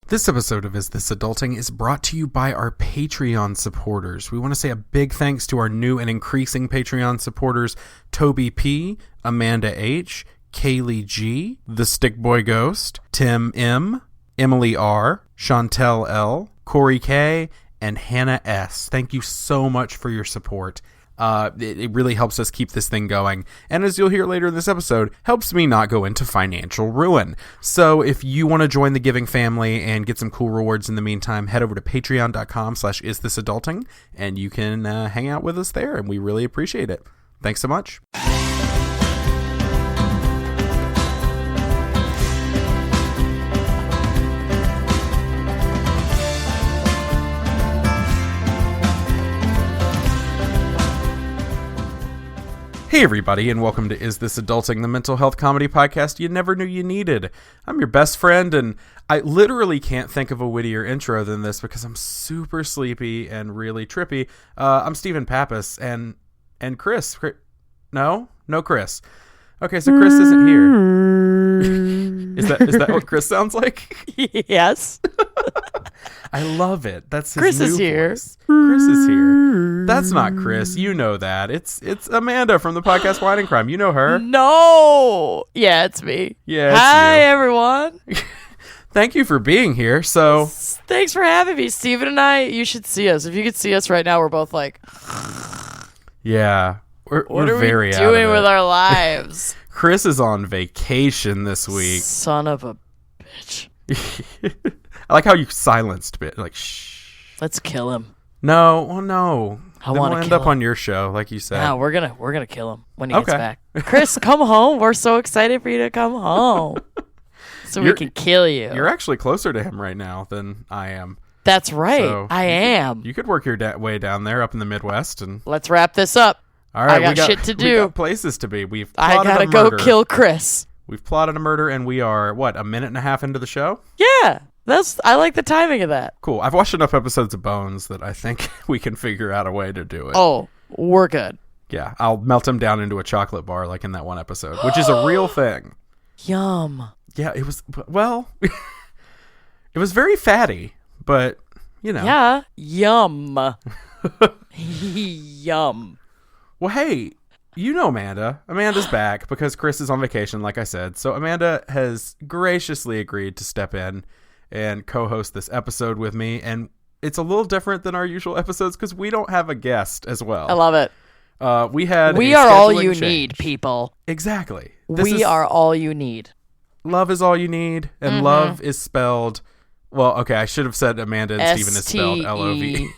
This episode of Is This Adulting is brought to you by our Patreon supporters. We want to say a big thanks to our new and increasing Patreon supporters, Toby P., Amanda H., Kaylee G., The Stick Boy Ghost, Tim M., Emily R., Chantel L., Corey K., and Hannah S. Thank you so much for your support. It really helps us keep this thing going. And as you'll hear later in this episode, helps me not go into financial ruin. So if you want to join the giving family and get some cool rewards in the meantime, head over to patreon.com/isthisadulting and you can hang out with us there. And we really appreciate it. Thanks so much. Hey everybody, and welcome to Is This Adulting, the mental health comedy podcast you never knew you needed. I'm your best friend, and I literally can't think of a wittier intro than this because I'm super sleepy and really trippy. I'm Stephen Pappas, and Chris. No, Chris. Okay, so Chris isn't here. Is that what Chris sounds like? Yes. I love it. That's his Chris new is here. voice. Chris is here. That's not Chris. You know that. It's Amanda from the podcast Wine and Crime. You know her. No. Yeah, it's me. Yeah, it's Hi, you. everyone. Thank you for being here. So, Thanks for having me. Steven and I, you should see us. If you could see us right now, we're both like, yeah, we're very what are we doing out of with it. our lives? Chris is on vacation this week. Son of a bitch. I like how you silenced it. Like, shh. Let's kill him. No, well, no. I Then want we'll to end kill up him. on your show, like you said. No, we're gonna kill him when he Okay. gets back. Chris, come home. We're so excited for you to come home, so we You're- can kill you. You're actually closer to him right now than I am. That's right. So I am. You could work your way down there up in the Midwest, and Let's wrap this up. all right, I got shit to we do. got places to be. We've I plotted gotta a go murder. kill Chris. We've plotted a murder, and we are a minute and a half into the show. Yeah, I like the timing of that. Cool. I've watched enough episodes of Bones that I think we can figure out a way to do it. Oh, we're good. Yeah, I'll melt him down into a chocolate bar like in that one episode, which is a real thing. Yum. Yeah, it was, well, it was very fatty, but, you know. Yeah. Yum. Yum. Well, hey, you know Amanda. Amanda's back because Chris is on vacation, like I said. So Amanda has graciously agreed to step in and co-host this episode with me. And it's a little different than our usual episodes because we don't have a guest as well. I love it. We are all you need, people. Exactly. We are all you need. Love is all you need, and love is spelled. Well, okay, I should have said Amanda and Steven is spelled L-O-V.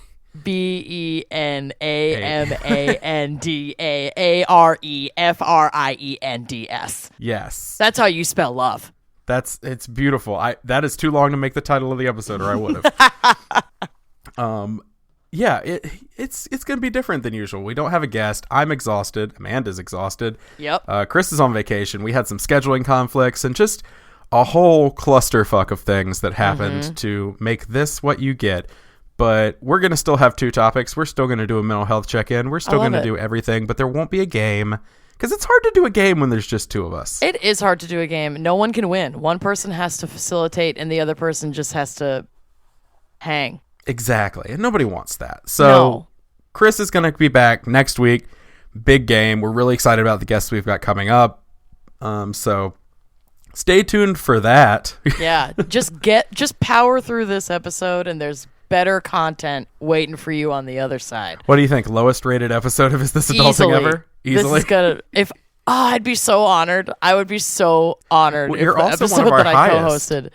BENAMANDAAREFRIENDS. Yes, That's how you spell love. it's beautiful. That is too long to make the title of the episode, or I would have. Yeah, it's gonna be different than usual. We don't have a guest. I'm exhausted. Amanda's exhausted. Yep. Chris is on vacation. We had some scheduling conflicts and just a whole clusterfuck of things that happened to make this what you get. But we're going to still have two topics. We're still going to do a mental health check-in. We're still going to do everything, but there won't be a game because it's hard to do a game when there's just two of us. It is hard to do a game. No one can win. One person has to facilitate and the other person just has to hang. Exactly. And nobody wants that. So No. Chris is going to be back next week. Big game. We're really excited about the guests we've got coming up. So stay tuned for that. Yeah, just power through this episode and there's better content waiting for you on the other side. What do you think? Lowest rated episode of Is This Adulting Easily. ever? Easily? This is gonna I'd be so honored. I would be so honored Well, if you're the also episode one of our that highest. I co-hosted.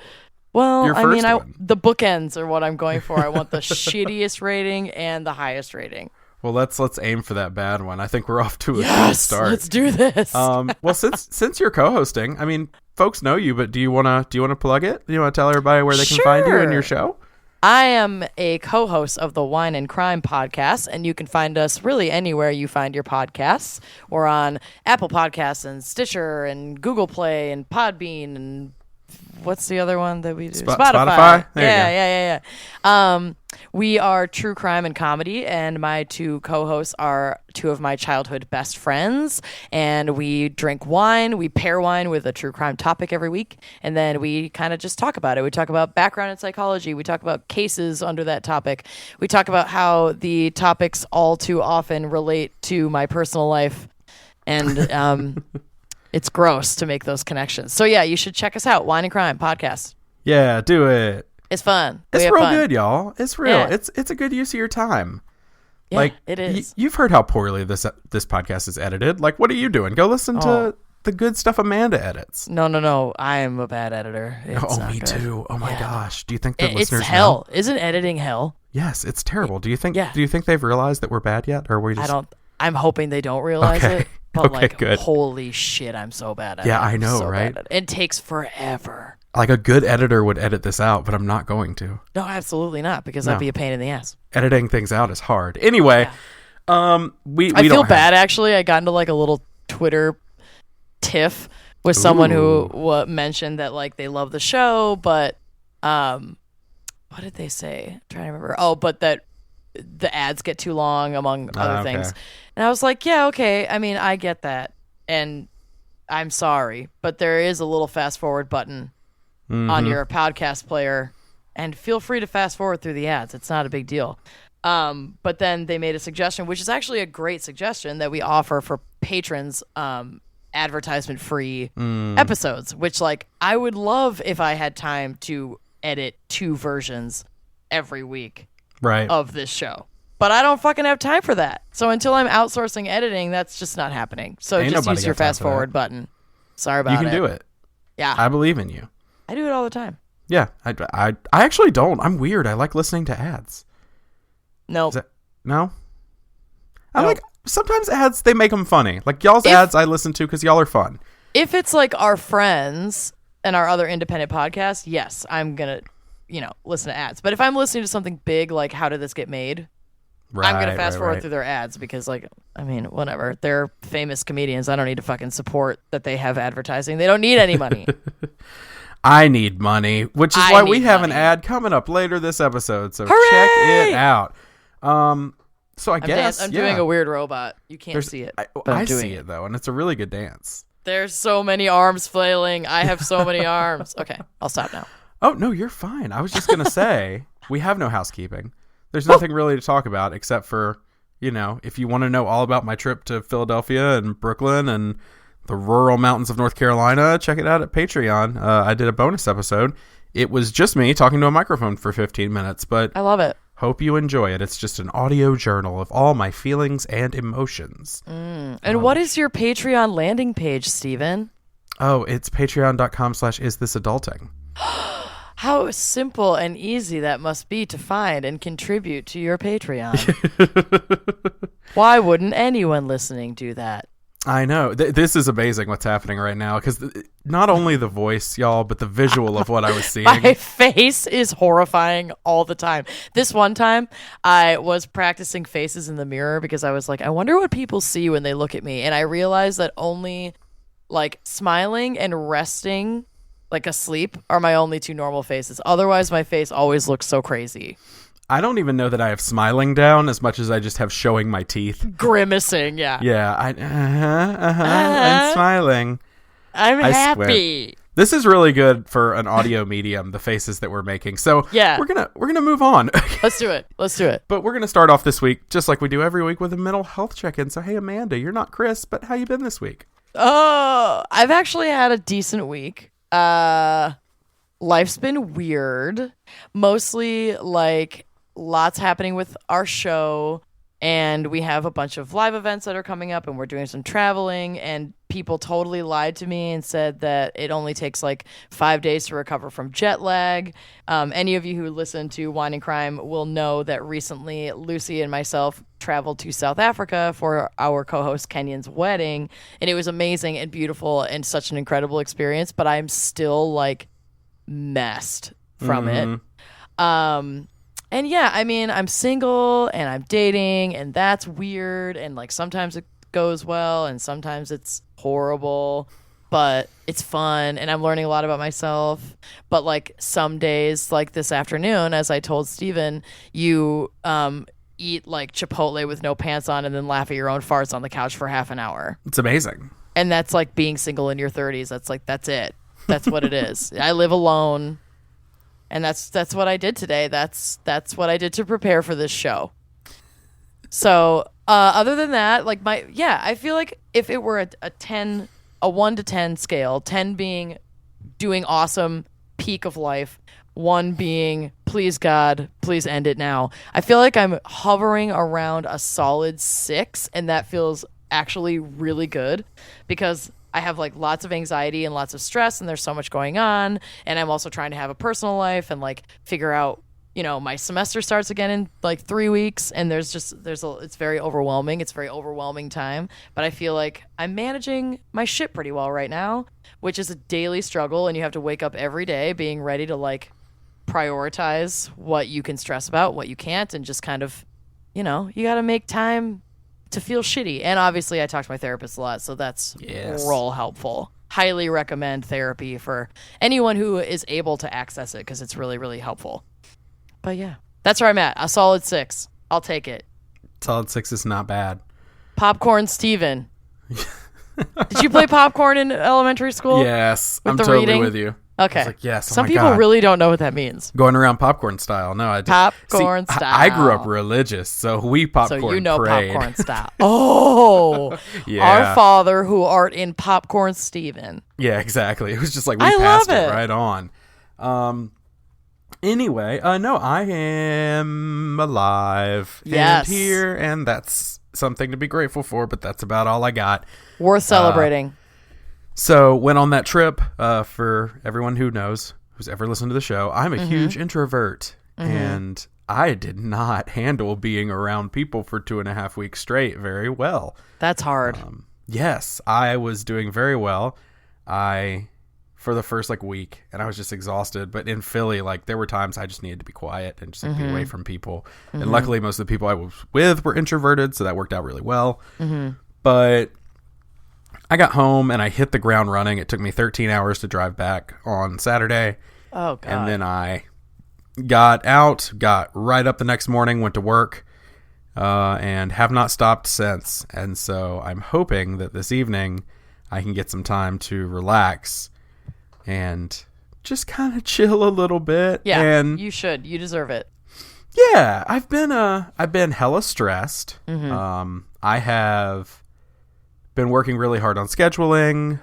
Well, Your I mean, first one. the bookends are what I'm going for. I want the shittiest rating and the highest rating. Well, let's aim for that bad one. I think we're off to a good Yes, start. let's do this. Well, since you're co-hosting, I mean, folks know you, but do you wanna plug it? Do you wanna tell everybody where they can find you and your show? I am a co-host of the Wine and Crime podcast, and you can find us really anywhere you find your podcasts. We're on Apple Podcasts and Stitcher and Google Play and Podbean and what's the other one that we do? Spotify. There Yeah. We are true crime and comedy, and my two co-hosts are two of my childhood best friends, and we drink wine. We pair wine with a true crime topic every week, and then we kind of just talk about it. We talk about background in psychology. We talk about cases under that topic. We talk about how the topics all too often relate to my personal life, and it's gross to make those connections. So yeah, you should check us out. Wine and Crime Podcast. Yeah, do it. It's fun. It's real good, y'all. It's real. Yeah. It's a good use of your time. Yeah, like it is. You've heard how poorly this podcast is edited. Like, what are you doing? Go listen to the good stuff Amanda edits. No. I am a bad editor. It's me good. too. Oh my gosh. Do you think the It's listeners hell. know? Isn't editing hell? Yes, it's terrible. Do you think? Yeah. Do you think they've realized that we're bad yet, or are we just? I'm hoping they don't realize Okay. it. But Okay, good. holy shit, I'm so bad at it. Yeah, I know, so right? bad at it. It takes forever. Like a good editor would edit this out, but I'm not going to. No, absolutely not, because that'd be a pain in the ass. Editing things out is hard. Anyway, we I feel don't bad actually. I got into like a little Twitter tiff with someone who mentioned that like they love the show, but what did they say? I'm trying to remember. Oh, but that the ads get too long, among other things. And I was like, yeah, okay. I mean, I get that, and I'm sorry, but there is a little fast forward button on your podcast player, and feel free to fast forward through the ads. It's not a big deal. But then they made a suggestion, which is actually a great suggestion, that we offer for patrons advertisement free episodes, which like I would love if I had time to edit 2 versions every week of this show. But I don't fucking have time for that. So until I'm outsourcing editing, that's just not happening. So just use your fast forward button. Sorry about it. You can do it. Yeah. I believe in you. I do it all the time. Yeah. I actually don't. I'm weird. I like listening to ads. No. No? I like, sometimes ads, they make them funny. Like y'all's ads I listen to because y'all are fun. If it's like our friends and our other independent podcasts, yes, I'm going to, listen to ads. But if I'm listening to something big like How Did This Get Made? I'm going to fast forward through their ads because, like, I mean, whatever. They're famous comedians. I don't need to fucking support that they have advertising. They don't need any money. I need money, which is why we have an ad coming up later this episode. So Hooray! Check it out. So I guess I'm doing a weird robot. You can't see it. I see it, though, and it's a really good dance. There's so many arms flailing. I have so many arms. Okay, I'll stop now. Oh, no, you're fine. I was just going to say, we have no housekeeping. There's nothing really to talk about except for, if you want to know all about my trip to Philadelphia and Brooklyn and the rural mountains of North Carolina, check it out at Patreon. I did a bonus episode. It was just me talking to a microphone for 15 minutes, but I love it. Hope you enjoy it. It's just an audio journal of all my feelings and emotions. And what is your Patreon landing page, Steven? Oh, it's patreon.com/isthisadulting. How simple and easy that must be to find and contribute to your Patreon. Why wouldn't anyone listening do that? I know. This is amazing what's happening right now, because not only the voice, y'all, but the visual of what I was seeing. My face is horrifying all the time. This one time, I was practicing faces in the mirror because I was like, I wonder what people see when they look at me. And I realized that only like smiling and resting like asleep are my only 2 normal faces. Otherwise, my face always looks so crazy. I don't even know that I have smiling down as much as I just have showing my teeth. Grimacing, yeah. Yeah, I'm smiling. I'm Swear. happy. This is really good for an audio medium, the faces that we're making. So yeah, we're gonna move on. Let's do it. But we're gonna start off this week, just like we do every week, with a mental health check-in. So hey, Amanda, you're not Chris, but how you been this week? Oh, I've actually had a decent week. Life's been weird. Mostly like lots happening with our show, and we have a bunch of live events that are coming up, and we're doing some traveling, and people totally lied to me and said that it only takes like 5 days to recover from jet lag. Any of you who listen to Wine and Crime will know that recently Lucy and myself traveled to South Africa for our co-host Kenyon's wedding, and it was amazing and beautiful and such an incredible experience, but I'm still like messed from it. And yeah, I mean, I'm single and I'm dating, and that's weird, and like sometimes it goes well and sometimes it's horrible. but it's fun and I'm learning a lot about myself. But like some days, like this afternoon, as I told Steven, you eat like Chipotle with no pants on and then laugh at your own farts on the couch for half an hour. It's amazing. And that's like being single in your 30s. That's it. That's what it is. I live alone. And that's what I did today. That's what I did to prepare for this show. So other than that, like I feel like if it were a 1 to 10 scale, 10 being doing awesome, peak of life, 1 being please God, please end it now. I feel like I'm hovering around a solid 6, and that feels actually really good because I have like lots of anxiety and lots of stress and there's so much going on, and I'm also trying to have a personal life and like figure out, my semester starts again in like 3 weeks, and it's very overwhelming. It's a very overwhelming time, but I feel like I'm managing my shit pretty well right now, which is a daily struggle, and you have to wake up every day being ready to like prioritize what you can stress about, what you can't, and just kind of, you got to make time to feel shitty. And obviously I talk to my therapist a lot, so that's real helpful. Highly recommend therapy for anyone who is able to access it because it's really, really helpful. But yeah, that's where I'm at. A solid 6. I'll take it. Solid 6 is not bad. Popcorn Steven. Did you play popcorn in elementary school? Yes, I'm totally reading? with you. Okay. I was like, yes. Some people really don't know what that means. Going around popcorn style. No, I did. Popcorn style. I grew up religious, so we popcorn So you know prayed. popcorn style. Oh, yeah. Our Father who art in popcorn, Steven. Yeah, exactly. It was just like we I passed love it it right on. Anyway, no, I am alive Yes. and here, and that's something to be grateful for. But that's about all I got. Worth celebrating. So went on that trip. For everyone who knows, who's ever listened to the show, I'm a huge introvert, and I did not handle being around people for 2.5 weeks straight very well. That's hard. Yes, I was doing very well. For the first week, and I was just exhausted. But in Philly, there were times I just needed to be quiet and just be away from people. And luckily, most of the people I was with were introverted, so that worked out really well. But I got home and I hit the ground running. It took me 13 hours to drive back on Saturday. Oh, God. And then I got right up the next morning, went to work, and have not stopped since. And so I'm hoping that this evening I can get some time to relax and just kind of chill a little bit. Yeah, and you should. You deserve it. Yeah, I've been hella stressed. I have been working really hard on scheduling,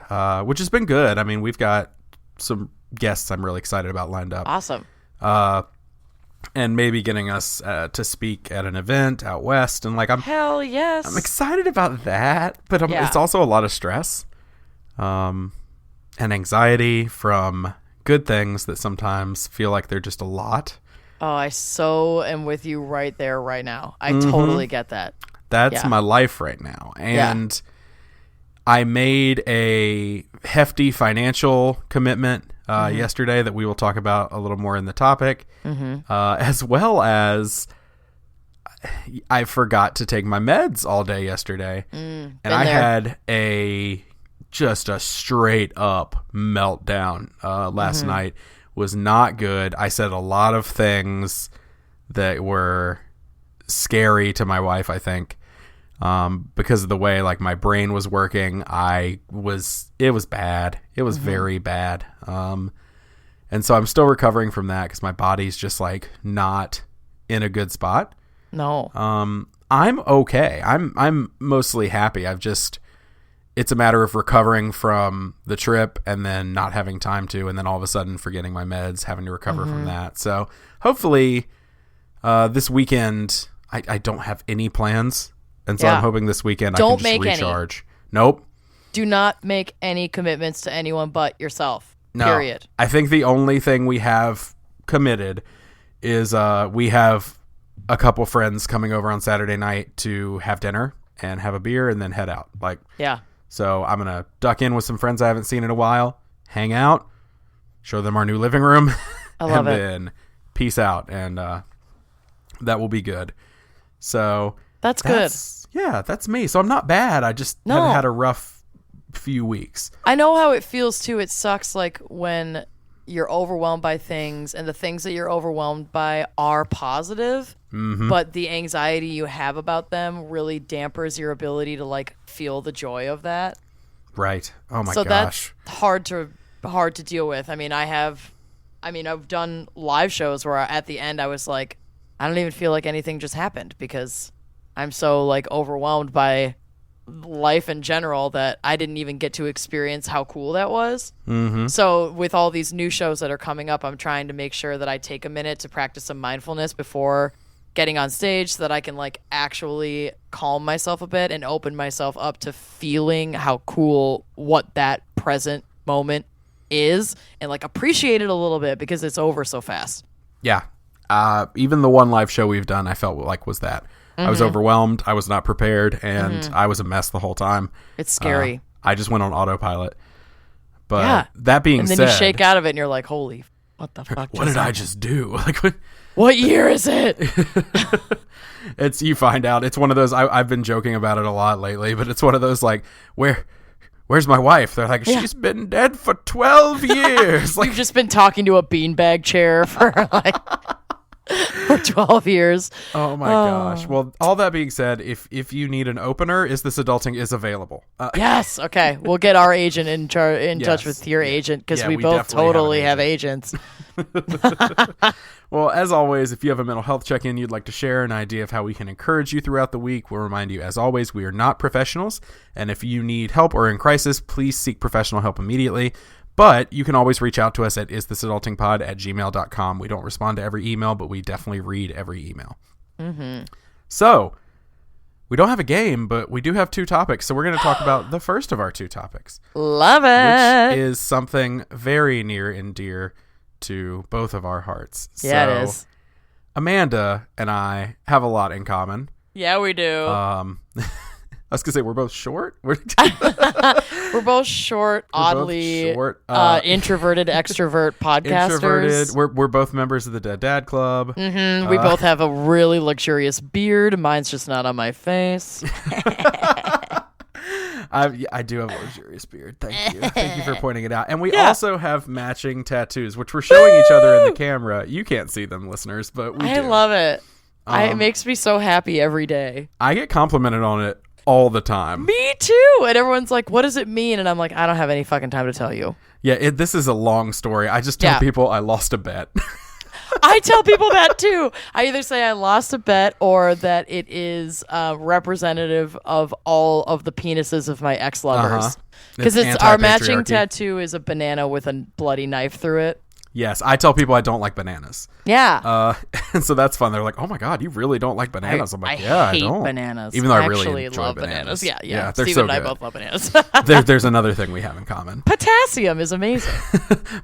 which has been good. I mean, we've got some guests I'm really excited about lined up. Awesome. And maybe getting us to speak at an event out west, and hell yes, I'm excited about that. But it's also a lot of stress, and anxiety from good things that sometimes feel like they're just a lot. Oh, I so am with you right there, right now. I totally get that. That's my life right now. And I made a hefty financial commitment yesterday that we will talk about a little more in the topic, as well as I forgot to take my meds all day yesterday. And I had just a straight up meltdown last night. Was not good. I said a lot of things that were scary to my wife, I think, because of the way my brain was working. It was bad. It was very bad. And so I'm still recovering from that because my body's just not in a good spot. No. I'm okay. I'm mostly happy. It's a matter of recovering from the trip and then not having time to, and then all of a sudden forgetting my meds, having to recover from that. So hopefully this weekend, I don't have any plans. And so I'm hoping this weekend I can just recharge. Nope. Do not make any commitments to anyone but yourself. No. Period. I think the only thing we have committed is we have a couple friends coming over on Saturday night to have dinner and have a beer and then head out. So I'm going to duck in with some friends I haven't seen in a while, hang out, show them our new living room, I love and it. then peace out. And that will be good. So that's good. Yeah, that's me. So I'm not bad. I just have had a rough few weeks. I know how it feels too. It sucks like when you're overwhelmed by things and the things that you're overwhelmed by are positive, but the anxiety you have about them really dampers your ability to like feel the joy of that. Right. Oh my so gosh. That's hard to deal with. I mean, I've done live shows where at the end I was like, I don't even feel like anything just happened because I'm so like overwhelmed by life in general that I didn't even get to experience how cool that was. So with all these new shows that are coming up, I'm trying to make sure that I take a minute to practice some mindfulness before getting on stage so that I can like actually calm myself a bit and open myself up to feeling how cool what that present moment is and like appreciate it a little bit because it's over so fast. Yeah. Even the one live show we've done, I felt like was that. I was overwhelmed. I was not prepared, and I was a mess the whole time. It's scary. I just went on autopilot. But that being said... And then you shake out of it, and you're like, holy, what the fuck what did I just do? Like, what year is it? You find out. It's one of those... I've been joking about it a lot lately, but it's one of those, like, where's my wife? They're like, she's been dead for 12 years. Like, you've just been talking to a beanbag chair for, like... for 12 years. Oh my gosh. Well, all that being said, if you need an opener, Is This Adulting is avavel. Yes. Okay. We'll get our agent in touch with your agent because we both totally have agents. Well, as always, if you have a mental health check-in you'd like to share, an idea of how we can encourage you throughout the week, we'll remind you, as always, we are not professionals. And if you need help or in crisis, please seek professional help immediately. But you can always reach out to us at isthisadultingpod@gmail.com. We don't respond to every email, but we definitely read every email. So, we don't have a game, but we do have 2 topics. So we're going to talk about the first of our 2 topics. Love it. Which is something very near and dear to both of our hearts. Yeah, it is. Amanda and I have a lot in common. Yeah, we do. I was going to say, we're both short. We're both short, oddly introverted, extrovert podcasters. Introverted. We're both members of the Dead Dad Club. We both have a really luxurious beard. Mine's just not on my face. I do have a luxurious beard. Thank you. Thank you for pointing it out. And we also have matching tattoos, which we're showing each other in the camera. You can't see them, listeners, but we do. I love it. It makes me so happy every day. I get complimented on it all the time. Me too. And everyone's like, what does it mean? And I'm like, I don't have any fucking time to tell you. Yeah, this is a long story. I just tell people I lost a bet. I tell people that too. I either say I lost a bet or that it is representative of all of the penises of my ex-lovers. Because our matching tattoo is a banana with a bloody knife through it. Yes, I tell people I don't like bananas. Yeah. And so that's fun. They're like, oh my God, you really don't like bananas. I'm like, I don't. hate bananas. Even though I really love enjoy bananas. Yeah. They're Steven so and I good. both love bananas. There's another thing we have in common. Potassium is amazing.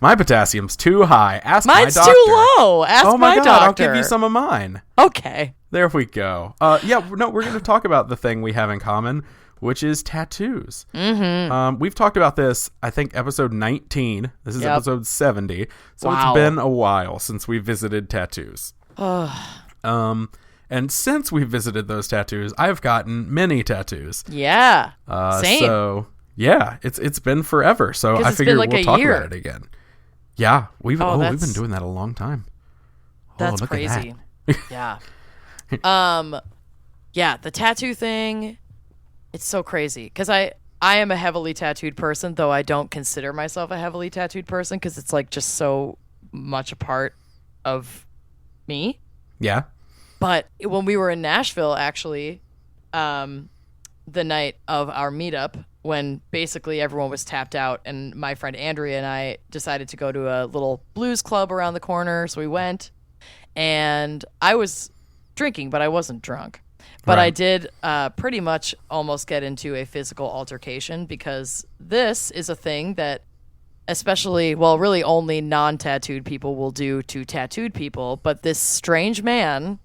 My potassium's too high. Ask Mine's my doctor. too low. Ask oh my God, doctor. I'll give you some of mine. Okay. There we go. We're going to talk about the thing we have in common, which is tattoos. We've talked about this, I think, episode 19. This is episode 70. So It's been a while since we visited tattoos. And since we visited those tattoos, I've gotten many tattoos. Yeah. Same. So, yeah, it's been forever. So I figured we'll talk about it again. Yeah. We've been doing that a long time. That's crazy. Yeah. Yeah, the tattoo thing... It's so crazy because I am a heavily tattooed person, though I don't consider myself a heavily tattooed person because it's like just so much a part of me. Yeah. But when we were in Nashville, actually, the night of our meetup, when basically everyone was tapped out and my friend Andrea and I decided to go to a little blues club around the corner. So we went and I was drinking, but I wasn't drunk. But I did pretty much almost get into a physical altercation because this is a thing that especially, well, really only non-tattooed people will do to tattooed people. But this strange man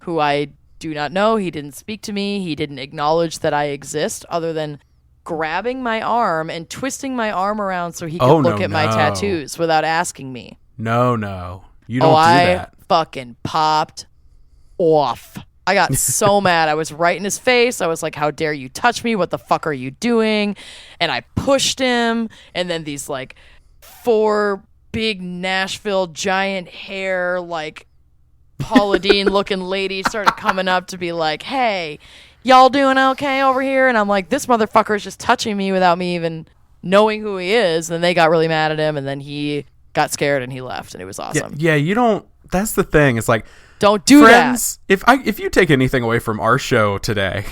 who I do not know, he didn't speak to me, he didn't acknowledge that I exist other than grabbing my arm and twisting my arm around so he could look at my tattoos without asking me. No. You don't do that. I fucking popped off. I got so mad. I was right in his face. I was like, how dare you touch me? What the fuck are you doing? And I pushed him. And then these like 4 big Nashville giant hair, like Paula Deen looking ladies started coming up to be like, hey, y'all doing okay over here? And I'm like, this motherfucker is just touching me without me even knowing who he is. And then they got really mad at him. And then he got scared and he left. And it was awesome. Yeah, you don't. That's the thing. It's like, don't do friends, that. If you take anything away from our show today,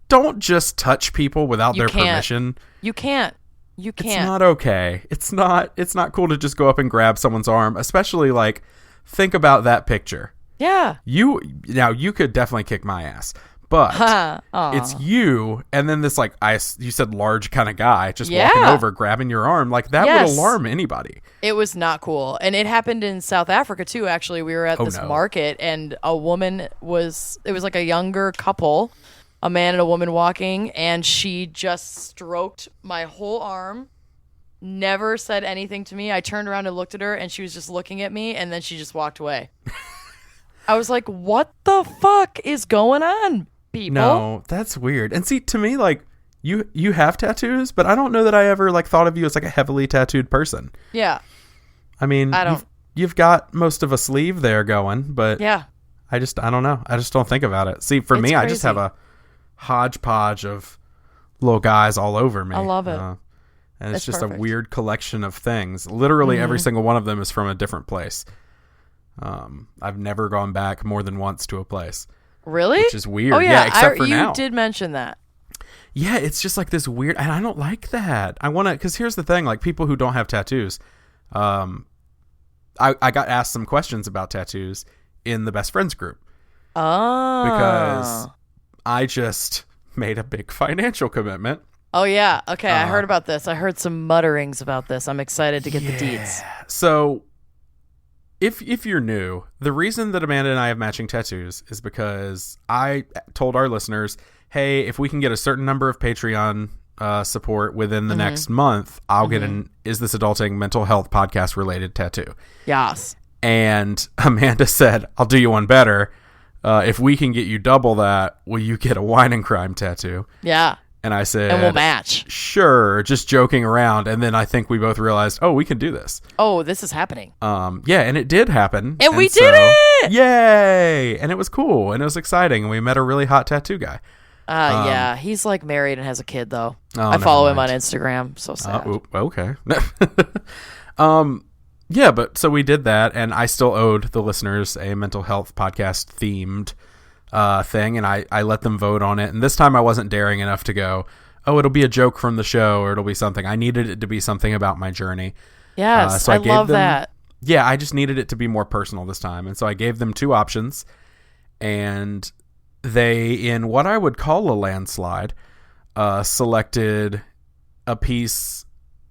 don't just touch people without their permission. You can't. It's not okay. It's not cool to just go up and grab someone's arm, especially like think about that picture. Yeah. You could definitely kick my ass. But it's you, and then this like you said large kind of guy just walking over, grabbing your arm, like that would alarm anybody. It was not cool, and it happened in South Africa too. Actually, we were at this market, and a woman it was like a younger couple, a man and a woman walking, and she just stroked my whole arm. Never said anything to me. I turned around and looked at her, and she was just looking at me, and then she just walked away. I was like, "What the fuck is going on?" People. No, that's weird. And see, to me, like you have tattoos, but I don't know that I ever like thought of you as like a heavily tattooed person. Yeah. I mean, you've got most of a sleeve there going, but I don't know. I just don't think about it. See, for me, crazy. I just have a hodgepodge of little guys all over me. I love it. And it's just perfect. A weird collection of things. Literally every single one of them is from a different place. I've never gone back more than once to a place. Really? Which is weird. Oh, yeah, except for now. You did mention that. Yeah, it's just like this weird, and I don't like that. I want to, because here's the thing, like people who don't have tattoos, I got asked some questions about tattoos in the best friends group. Oh. Because I just made a big financial commitment. Oh, yeah. Okay, I heard about this. I heard some mutterings about this. I'm excited to get the deeds. So, if you're new, the reason that Amanda and I have matching tattoos is because I told our listeners, hey, if we can get a certain number of Patreon support within the next month, I'll get an Is This Adulting mental health podcast related tattoo. Yes. And Amanda said, I'll do you one better. If we can get you double that, will you get a wine and crime tattoo? Yeah. And I said, and we'll match. Sure, just joking around. And then I think we both realized, we can do this. Oh, this is happening. Yeah, and it did happen. And we did it! Yay! And it was cool, and it was exciting. And we met a really hot tattoo guy. Yeah, he's like married and has a kid, though. I follow him on Instagram. So sad. Okay. Yeah, but so we did that, and I still owed the listeners a mental health podcast themed thing, and I let them vote on it. And this time I wasn't daring enough to go, it'll be a joke from the show, or it'll be something. I needed it to be something about my journey. Yes, so I love that. Yeah, I just needed it to be more personal this time. And so I gave them 2 options, and they, in what I would call a landslide, selected a piece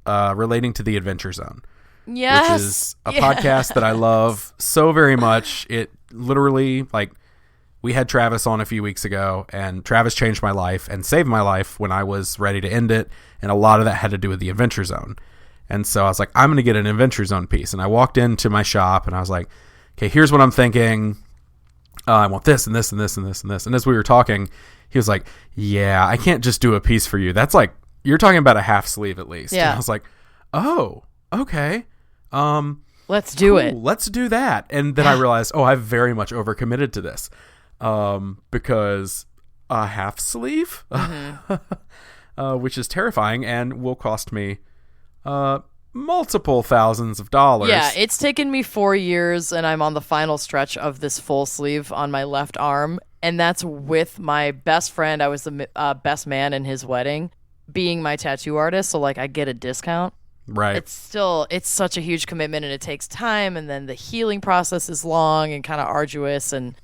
relating to the Adventure Zone. Yes. Which is a podcast that I love so very much. It literally, like, we had Travis on a few weeks ago, and Travis changed my life and saved my life when I was ready to end it. And a lot of that had to do with the Adventure Zone. And so I was like, I'm going to get an Adventure Zone piece. And I walked into my shop and I was like, okay, here's what I'm thinking. I want this and this and this and this and this. And as we were talking, he was like, yeah, I can't just do a piece for you. That's like, you're talking about a half sleeve at least. Yeah. And I was like, oh, okay. Let's do it. Let's do that. And then I realized, I've very much overcommitted to this. Because a half sleeve, which is terrifying and will cost me multiple thousands of dollars. Yeah, it's taken me 4 years, and I'm on the final stretch of this full sleeve on my left arm, and that's with my best friend. I was the best man in his wedding, being my tattoo artist, so like I get a discount. Right. It's such a huge commitment, and it takes time, and then the healing process is long and kind of arduous, and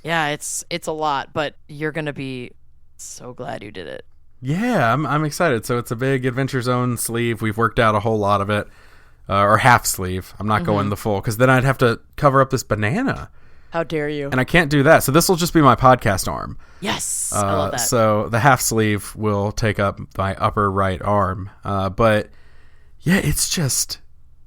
yeah, it's a lot, but you're going to be so glad you did it. Yeah, I'm excited. So it's a big Adventure Zone sleeve. We've worked out a whole lot of it, or half sleeve. I'm not going the full, because then I'd have to cover up this banana. How dare you? And I can't do that. So this will just be my podcast arm. Yes, I love that. So the half sleeve will take up my upper right arm. But yeah, it's just...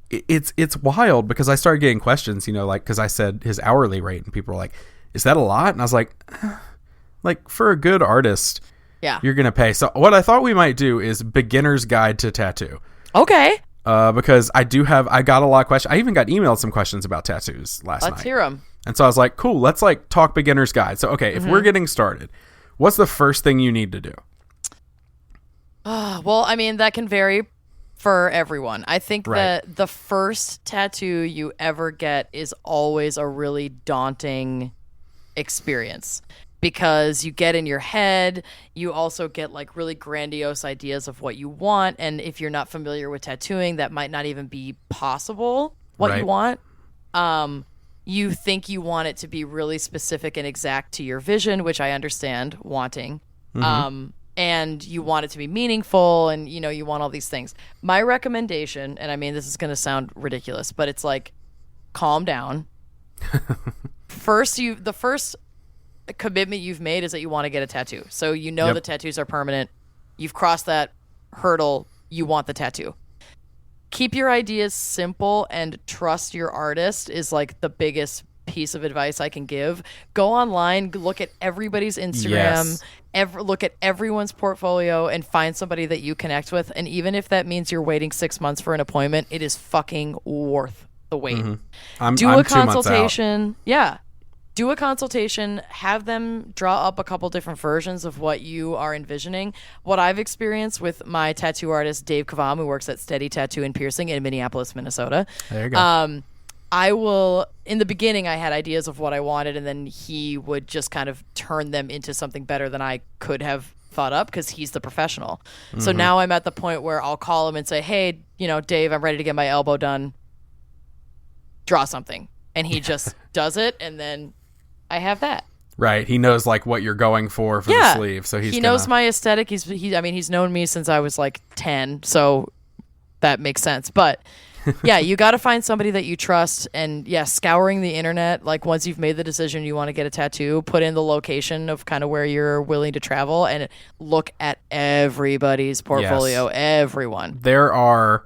It's wild, because I started getting questions, like, because I said his hourly rate, and people were like, is that a lot? And I was like, for a good artist, Yeah. you're going to pay. So what I thought we might do is beginner's guide to tattoo. Okay. Because I got a lot of questions. I even got emailed some questions about tattoos last night. Let's hear them. And so I was like, cool, let's talk beginner's guide. So, okay, if we're getting started, what's the first thing you need to do? Well, I mean, that can vary for everyone. I think that the first tattoo you ever get is always a really daunting experience because you get in your head. You also get like really grandiose ideas of what you want. And if you're not familiar with tattooing, that might not even be possible what you want. You think you want it to be really specific and exact to your vision, which I understand wanting. And you want it to be meaningful and, you want all these things. My recommendation, and I mean, this is going to sound ridiculous, but it's like, calm down. The first commitment you've made is that you want to get a tattoo. So the tattoos are permanent. You've crossed that hurdle. You want the tattoo. Keep your ideas simple and trust your artist is like the biggest piece of advice I can give. Go online, look at everybody's Instagram, look at everyone's portfolio and find somebody that you connect with. And even if that means you're waiting 6 months for an appointment, it is fucking worth the wait. Do a consultation. Yeah. Do a consultation, have them draw up a couple different versions of what you are envisioning. What I've experienced with my tattoo artist, Dave Kavam, who works at Steady Tattoo and Piercing in Minneapolis, Minnesota. There you go. In the beginning, I had ideas of what I wanted, and then he would just kind of turn them into something better than I could have thought up because he's the professional. So now I'm at the point where I'll call him and say, hey, Dave, I'm ready to get my elbow done. Draw something. And he just does it, and then I have that. Right. He knows what you're going for the sleeve. So he knows my aesthetic. He's known me since I was 10, so that makes sense. But yeah, you got to find somebody that you trust, and scouring the internet. Once you've made the decision you want to get a tattoo, put in the location of kind of where you're willing to travel, and look at everybody's portfolio. Everyone. There are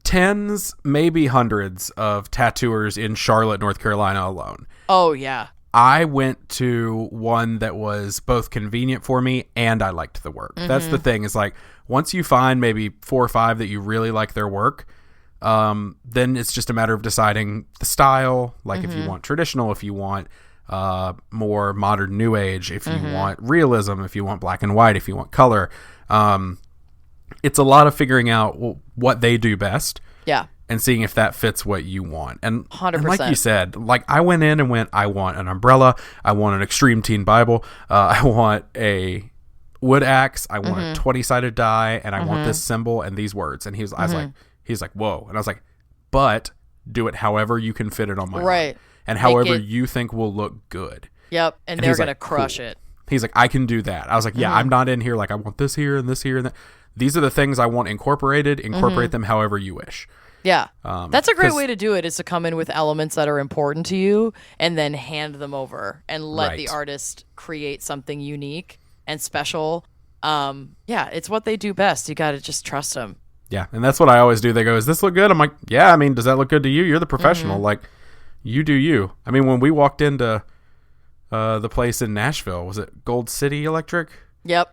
tens, maybe hundreds of tattooers in Charlotte, North Carolina alone. Oh yeah. I went to one that was both convenient for me and I liked the work. That's the thing is once you find maybe 4 or 5 that you really like their work, then it's just a matter of deciding the style. If you want traditional, if you want more modern new age, if you want realism, if you want black and white, if you want color. It's a lot of figuring out what they do best. Yeah. And seeing if that fits what you want. And 100%. And like you said, I went in and I want an umbrella. I want an Extreme Teen Bible. I want a wood axe. I want a 20-sided die. And I want this symbol and these words. And he's like, whoa. And I was like, but do it however you can fit it on my arm. And however you think will look good. Yep. And they're going to crush it. He's like, I can do that. I was like, yeah, I'm not in here I want this here and this here and that. These are the things I want incorporated. Incorporate them however you wish. Yeah. That's a great way to do it, is to come in with elements that are important to you and then hand them over and let the artist create something unique and special. It's what they do best. You got to just trust them. Yeah. And that's what I always do. They go, does this look good? I'm like, yeah, I mean, does that look good to you? You're the professional. You do you. I mean, when we walked into the place in Nashville, was it Gold City Electric? Yep.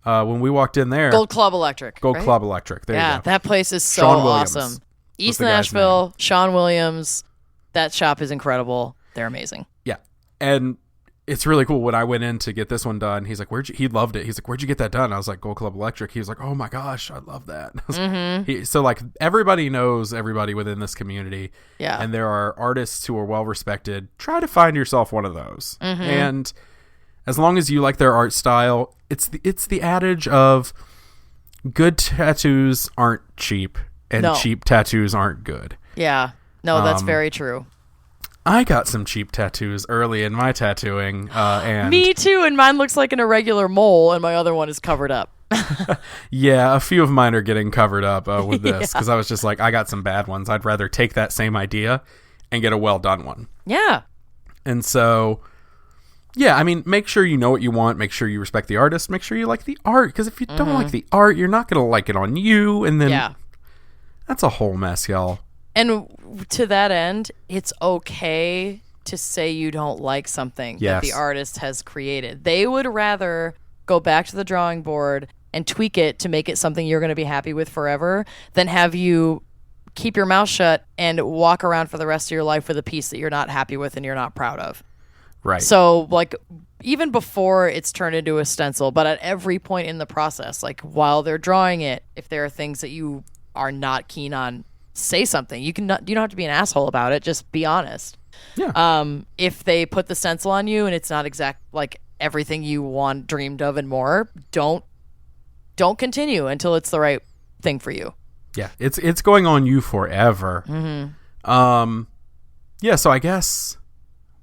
When we walked in there. Gold Club Electric. Club Electric. There you go. That place is so awesome. East Nashville, Sean Williams. That shop is incredible. They're amazing. Yeah. And it's really cool. When I went in to get this one done, he's like, he loved it. He's like, where'd you get that done? I was like, Gold Club Electric. He was like, oh my gosh, I love that. Everybody knows everybody within this community. Yeah. And there are artists who are well respected. Try to find yourself one of those. And as long as you like their art style, it's the adage of good tattoos aren't cheap. And cheap tattoos aren't good. Yeah. No, that's very true. I got some cheap tattoos early in my tattooing. And me too, and mine looks like an irregular mole, and my other one is covered up. Yeah, a few of mine are getting covered up with this, because I was just like, I got some bad ones. I'd rather take that same idea and get a well-done one. Yeah. And so, yeah, I mean, make sure you know what you want. Make sure you respect the artist. Make sure you like the art, because if you don't like the art, you're not going to like it on you, and then... Yeah. That's a whole mess, y'all. And to that end, it's okay to say you don't like something that Yes. the artist has created. They would rather go back to the drawing board and tweak it to make it something you're going to be happy with forever than have you keep your mouth shut and walk around for the rest of your life with a piece that you're not happy with and you're not proud of. Right. So, like, even before it's turned into a stencil, but at every point in the process, like while they're drawing it, if there are things that you are not keen on, say something. You don't have to be an asshole about it. Just be honest. Yeah. If they put the stencil on you and it's not exact like everything you dreamed of and more, don't continue until it's the right thing for you. Yeah. It's going on you forever. Mm-hmm. Yeah. So I guess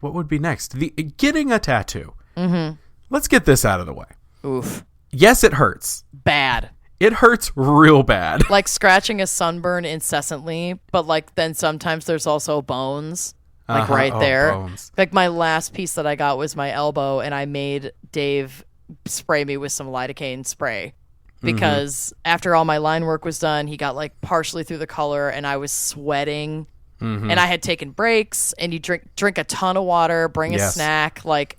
what would be next? Getting a tattoo. Mm-hmm. Let's get this out of the way. Oof. Yes, it hurts. Bad. It hurts real bad. Like scratching a sunburn incessantly, but like then sometimes there's also bones. Like right there. Bones. Like my last piece that I got was my elbow, and I made Dave spray me with some lidocaine spray because after all my line work was done, he got like partially through the color, and I was sweating, and I had taken breaks. And you drink a ton of water, bring a snack, like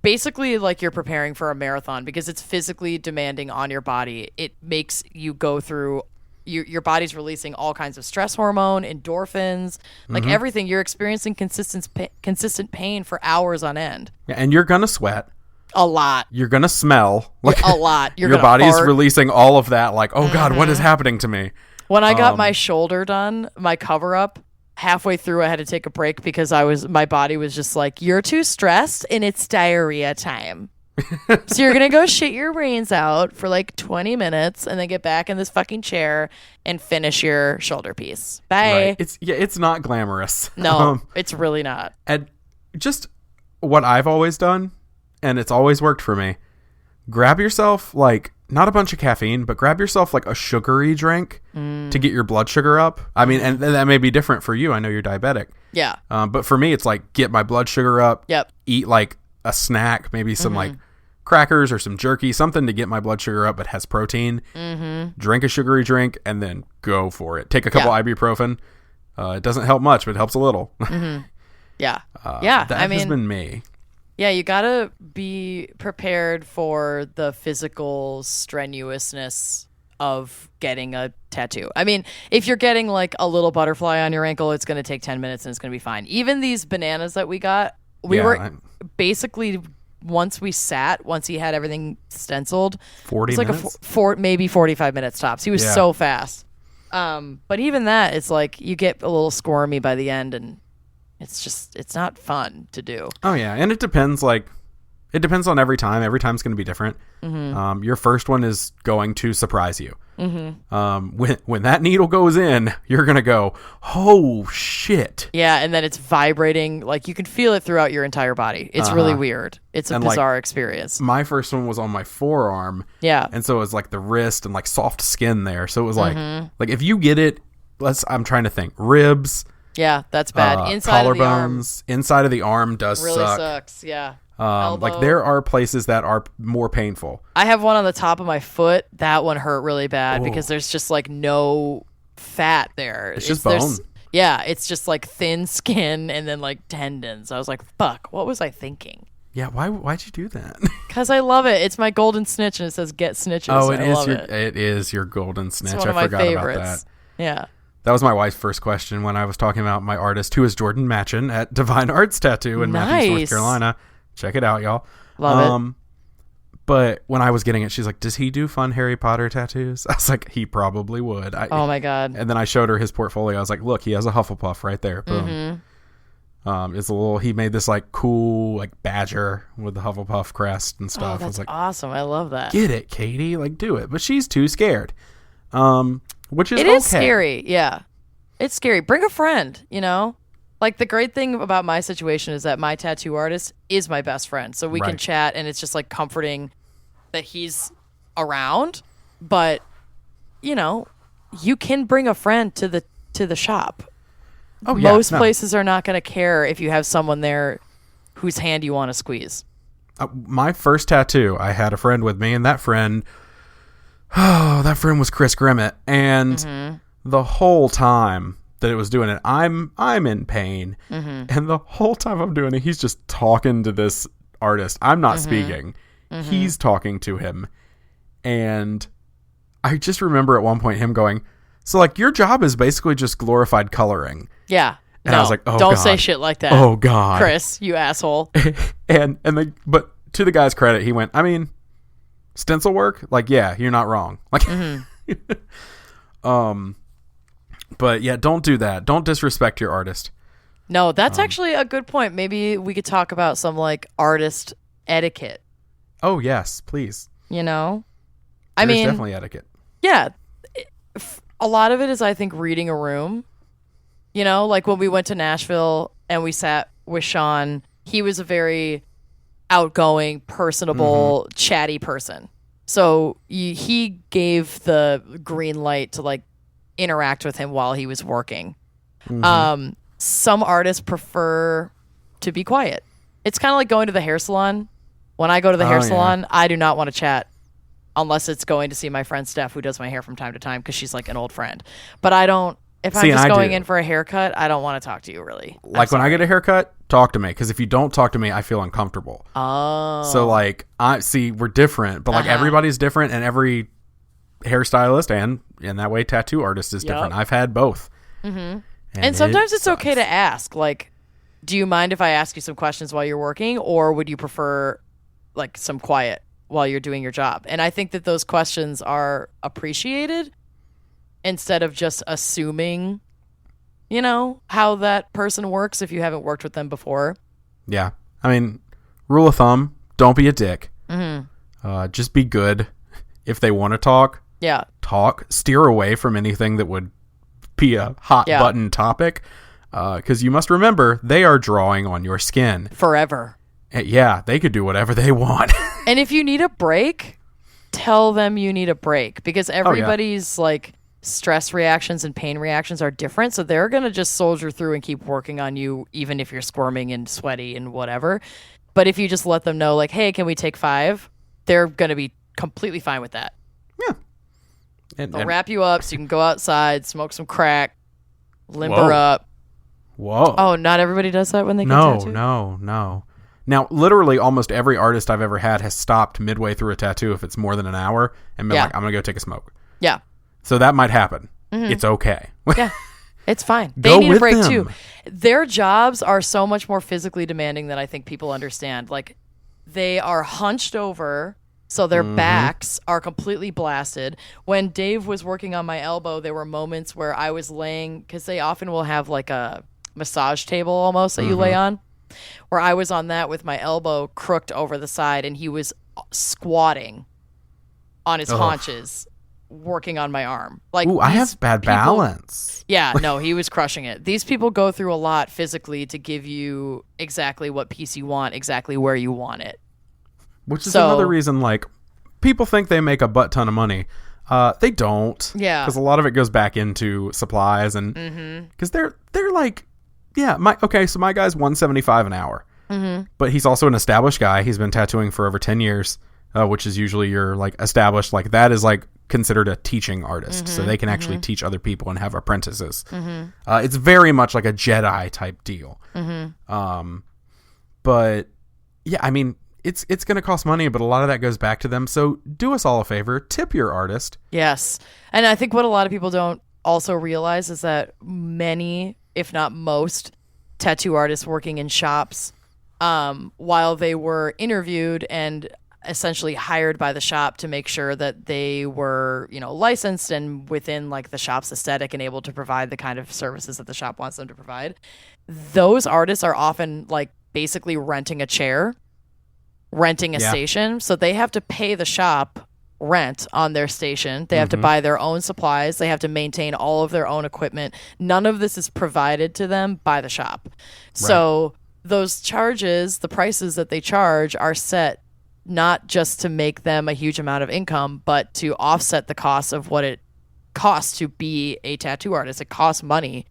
basically like you're preparing for a marathon because it's physically demanding on your body. It makes you go through. Your body's releasing all kinds of stress hormone, endorphins, like everything. You're experiencing consistent pain for hours on end. Yeah, and you're gonna sweat a lot. You're gonna smell like a lot. Your body's releasing all of that. Like, oh God, what is happening to me? When I got my shoulder done, my cover up, halfway through I had to take a break because my body was just like, you're too stressed and it's diarrhea time. So you're gonna go shit your brains out for like 20 minutes and then get back in this fucking chair and finish your shoulder piece. Bye. Right. It's not glamorous. No, it's really not. And just what I've always done, and it's always worked for me. Grab yourself like not a bunch of caffeine, but grab yourself like a sugary drink to get your blood sugar up. I mean, and that may be different for you. I know you're diabetic. Yeah. But for me, it's like get my blood sugar up. Yep. Eat like a snack, maybe some like crackers or some jerky, something to get my blood sugar up but has protein. Drink a sugary drink and then go for it. Take a couple ibuprofen. It doesn't help much, but it helps a little. Yeah. That has been me. Yeah, you gotta be prepared for the physical strenuousness of getting a tattoo. I mean, if you're getting like a little butterfly on your ankle, it's gonna take 10 minutes and it's gonna be fine. Even these bananas that we got, basically once he had everything stenciled, 40 it's like minutes? maybe 45 minutes tops. He was so fast. But even that, it's like you get a little squirmy by the end, and it's not fun to do. Oh yeah, and it depends on every time. Every time's going to be different. Your first one is going to surprise you. When that needle goes in, you're going to go, oh shit. Yeah, and then it's vibrating. Like you can feel it throughout your entire body. It's really weird. It's a bizarre experience. My first one was on my forearm. Yeah. And so it was like the wrist and like soft skin there. So it was like if you get it, I'm trying to think, ribs. Yeah, that's bad. Inside of the arm. Inside of the arm does really suck. Sucks, yeah. Like there are places that are more painful. I have one on the top of my foot. That one hurt really bad because there's just like no fat there. It's just bone. Yeah, it's just like thin skin and then like tendons. I was like, fuck, what was I thinking? Yeah, why'd you do that? Because I love it. It's my golden snitch and it says get snitches. Oh, it is your golden snitch. It's one of my forgot favorites. about that. Yeah. That was my wife's first question when I was talking about my artist, who is Jordan Matchin at Divine Arts Tattoo in Matthews, North Carolina. Check it out, y'all. Love it. But when I was getting it, she's like, does he do fun Harry Potter tattoos? I was like, he probably would. Oh, my God. And then I showed her his portfolio. I was like, look, he has a Hufflepuff right there. Boom. It's he made this like cool like badger with the Hufflepuff crest and stuff. Oh, that's I was like, awesome. I love that. Get it, Katie. Like, do it. But she's too scared. Which is It is scary. Yeah. It's scary. Bring a friend, you know? Like the great thing about my situation is that my tattoo artist is my best friend. So we can chat and it's just like comforting that he's around. But, you know, you can bring a friend to the shop. Oh, yeah. Most places are not going to care if you have someone there whose hand you want to squeeze. My first tattoo, I had a friend with me, and that friend was Chris Grimmett. And the whole time that it was doing it. I'm in pain. And the whole time I'm doing it, he's just talking to this artist. I'm not speaking. He's talking to him. And I just remember at one point him going, so like your job is basically just glorified coloring. Yeah. And I was like, oh, don't God. say shit like that. Oh, God. Chris, you asshole. But to the guy's credit, he went, I mean, stencil work? Like, yeah, you're not wrong. Like, but yeah, don't do that. Don't disrespect your artist. No, that's actually a good point. Maybe we could talk about some like artist etiquette. Oh, yes, please. You know? There's definitely etiquette. Yeah. A lot of it is, I think, reading a room. You know, like when we went to Nashville and we sat with Sean, he was a very outgoing, personable, chatty person. So he gave the green light to like interact with him while he was working. Some artists prefer to be quiet. It's kind of like going to the hair salon. When I go to the hair salon, I do not want to chat unless it's going to see my friend Steph, who does my hair from time to time because she's like an old friend. But I don't. If I'm just going in for a haircut, I don't want to talk to you, really. Like when I get a haircut, talk to me. Because if you don't talk to me, I feel uncomfortable. Oh. So, like, we're different. But, like, everybody's different. And every hairstylist and, in that way, tattoo artist is different. I've had both. And sometimes it's okay to ask. Like, do you mind if I ask you some questions while you're working? Or would you prefer, like, some quiet while you're doing your job? And I think that those questions are appreciated. Instead of just assuming, you know, how that person works if you haven't worked with them before. Yeah. I mean, rule of thumb, don't be a dick. Just be good. If they want to talk, talk. Steer away from anything that would be a hot button topic. Because you must remember, they are drawing on your skin. Forever. Yeah, they could do whatever they want. And if you need a break, tell them you need a break. Because everybody's like... stress reactions and pain reactions are different, so they're going to just soldier through and keep working on you even if you're squirming and sweaty and whatever. But if you just let them know, like, hey, can we take 5? They're going to be completely fine with that. Yeah. They'll wrap you up so you can go outside, smoke some crack, limber up. Whoa. Oh, not everybody does that when they get tattooed? No. Now, literally almost every artist I've ever had has stopped midway through a tattoo if it's more than an hour and been like, I'm going to go take a smoke. Yeah. So that might happen. It's okay. Yeah, it's fine. They need a break too. Their jobs are so much more physically demanding than I think people understand. Like, they are hunched over, so their backs are completely blasted. When Dave was working on my elbow, there were moments where I was laying, because they often will have like a massage table almost that you lay on, where I was on that with my elbow crooked over the side, and he was squatting on his haunches, working on my arm. Like, ooh, I have bad balance. Yeah, no, he was crushing it. These people go through a lot physically to give you exactly what piece you want, exactly where you want it. Which is another reason, like, people think they make a butt ton of money. They don't. Yeah. Because a lot of it goes back into supplies and because they're like, so my guy's $175 an hour. But he's also an established guy. He's been tattooing for over 10 years, which is usually your like established, like that is like considered a teaching artist. So they can actually teach other people and have apprentices. It's very much like a Jedi type deal. But yeah, I mean, it's going to cost money, but a lot of that goes back to them. So do us all a favor, tip your artist. Yes. And I think what a lot of people don't also realize is that many, if not most, tattoo artists working in shops, while they were interviewed and essentially hired by the shop to make sure that they were, you know, licensed and within like the shop's aesthetic and able to provide the kind of services that the shop wants them to provide, those artists are often like basically renting a chair, renting a station. So they have to pay the shop rent on their station. They have to buy their own supplies. They have to maintain all of their own equipment. None of this is provided to them by the shop. Right. So those charges, the prices that they charge, are set not just to make them a huge amount of income, but to offset the cost of what it costs to be a tattoo artist. It costs money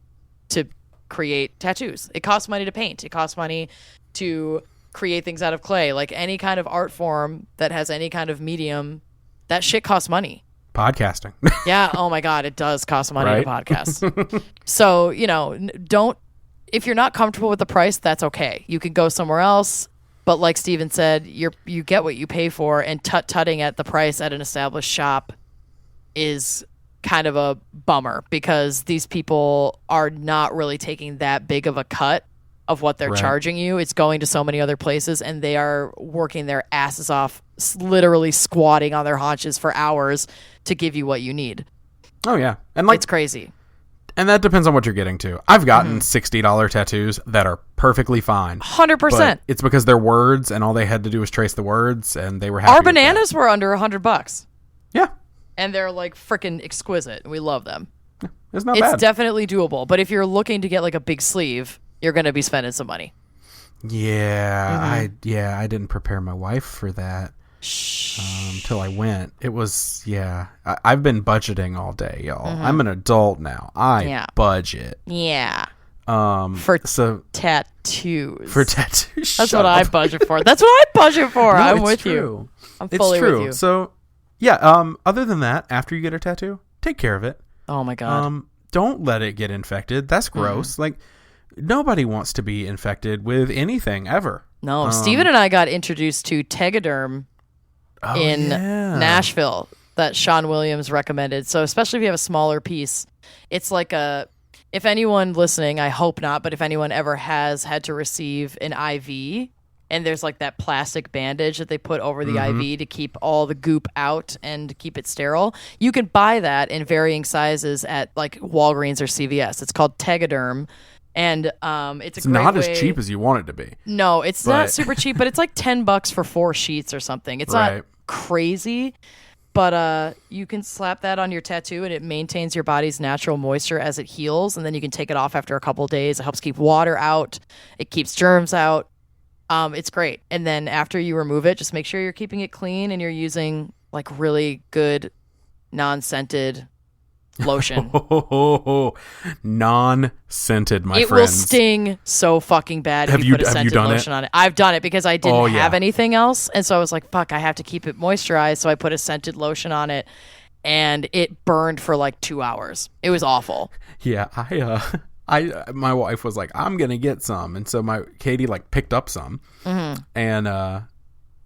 to create tattoos. It costs money to paint. It costs money to create things out of clay. Like any kind of art form that has any kind of medium, that shit costs money. podcasting. Yeah. Oh my God. It does cost money Right? to podcast. So, if you're not comfortable with the price, that's okay. You can go somewhere else. But like Steven said, you get what you pay for, and tutting at the price at an established shop is kind of a bummer because these people are not really taking that big of a cut of what they're charging you. It's going to so many other places, and they are working their asses off, literally squatting on their haunches for hours to give you what you need. Oh yeah, and like it's crazy. And that depends on what you're getting to. I've gotten $60 tattoos that are perfectly fine. 100%. It's because they're words, and all they had to do was trace the words, and they were happy. Our with bananas that. were under $100. Yeah. And they're like freaking exquisite. We love them. It's not bad. It's definitely doable. But if you're looking to get like a big sleeve, you're going to be spending some money. Yeah. I didn't prepare my wife for that till I went. It was, I've been budgeting all day, y'all. I'm an adult now. I budget. Yeah. For tattoos. For tattoos. That's what I budget for. That's what I budget for. No, I'm it's with true. you. I'm fully with you. So, other than that, after you get a tattoo, take care of it. Oh my God. Don't let it get infected. That's gross. Like, nobody wants to be infected with anything ever. No, Steven and I got introduced to Tegaderm in Nashville that Sean Williams recommended. So especially if you have a smaller piece, it's like if anyone listening, I hope not, but if anyone ever has had to receive an IV, and there's like that plastic bandage that they put over the IV to keep all the goop out and keep it sterile, you can buy that in varying sizes at like Walgreens or CVS. It's called Tegaderm. And it's a great not way. As cheap as you want it to be. No, it's not super cheap, but it's like $10 for 4 sheets or something. It's not crazy, but you can slap that on your tattoo, and it maintains your body's natural moisture as it heals. And then you can take it off after a couple of days. It helps keep water out. It keeps germs out. It's great. And then after you remove it, just make sure you're keeping it clean and you're using like really good non-scented lotion. Non-scented, my friends. It will sting so fucking bad if you put a scented lotion on it. I've done it because I didn't have anything else. And so I was like, fuck, I have to keep it moisturized. So I put a scented lotion on it, and it burned for like 2 hours. It was awful. Yeah, my wife was like, I'm gonna get some, and so Katie like picked up some, and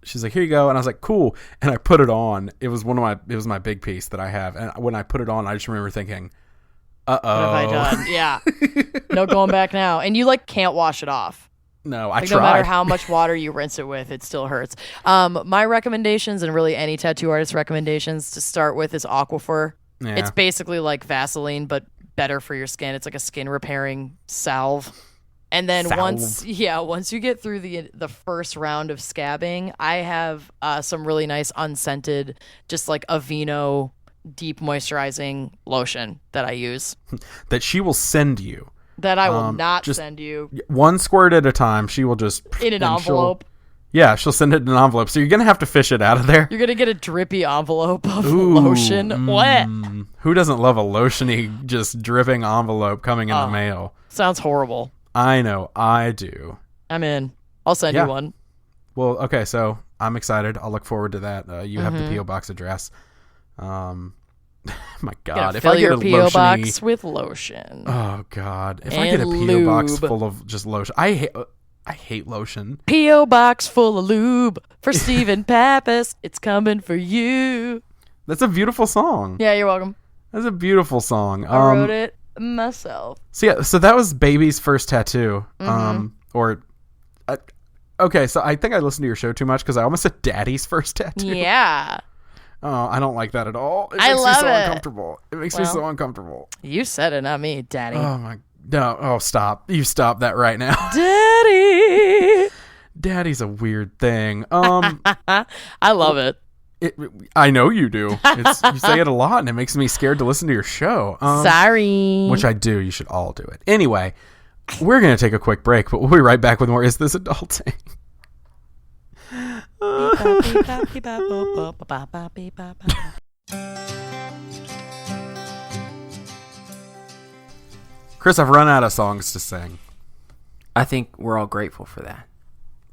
she's like, here you go, and I was like, cool, and I put it on. It was my big piece that I have, and when I put it on, I just remember thinking, what have I done? Yeah, no going back now, and you like can't wash it off. No, I tried. No tried. matter how much water you rinse it with, it still hurts. My recommendations, and really any tattoo artist recommendations to start with, is Aquaphor. Yeah. It's basically like Vaseline, but better for your skin. It's like a skin repairing salve. And then once you get through the first round of scabbing, I have some really nice unscented, just like Aveeno deep moisturizing lotion that I use. That she will send you. That I will not send you. One squirt at a time. She will just in an envelope. She'll send it in an envelope. So you're going to have to fish it out of there. You're going to get a drippy envelope of lotion. What? Who doesn't love a lotiony, just dripping envelope coming in the mail? Sounds horrible. I know. I do. I'm in. I'll send you one. Well, okay. So I'm excited. I'll look forward to that. You have the P.O. Box address. My God. If I get a P.O. box with lotion. Oh, God. If I get a P.O. box full of just lotion. I hate lotion. P.O. box full of lube for Stephen Pappas. It's coming for you. That's a beautiful song. Yeah, you're welcome. That's a beautiful song. I wrote it myself. So that was Baby's first tattoo. Okay, so I think I listened to your show too much because I almost said Daddy's first tattoo. Yeah. Oh, I don't like that at all. I love it. Uncomfortable. It makes me so uncomfortable. You said it, not me, Daddy. Oh my. No. Oh, stop. You stop that right now. Daddy. Daddy's a weird thing. I love it. I know you do. You say it a lot, and it makes me scared to listen to your show. Sorry. Which I do. You should all do it. Anyway, we're going to take a quick break, but we'll be right back with more Is This Adulting? Chris, I've run out of songs to sing. I think we're all grateful for that.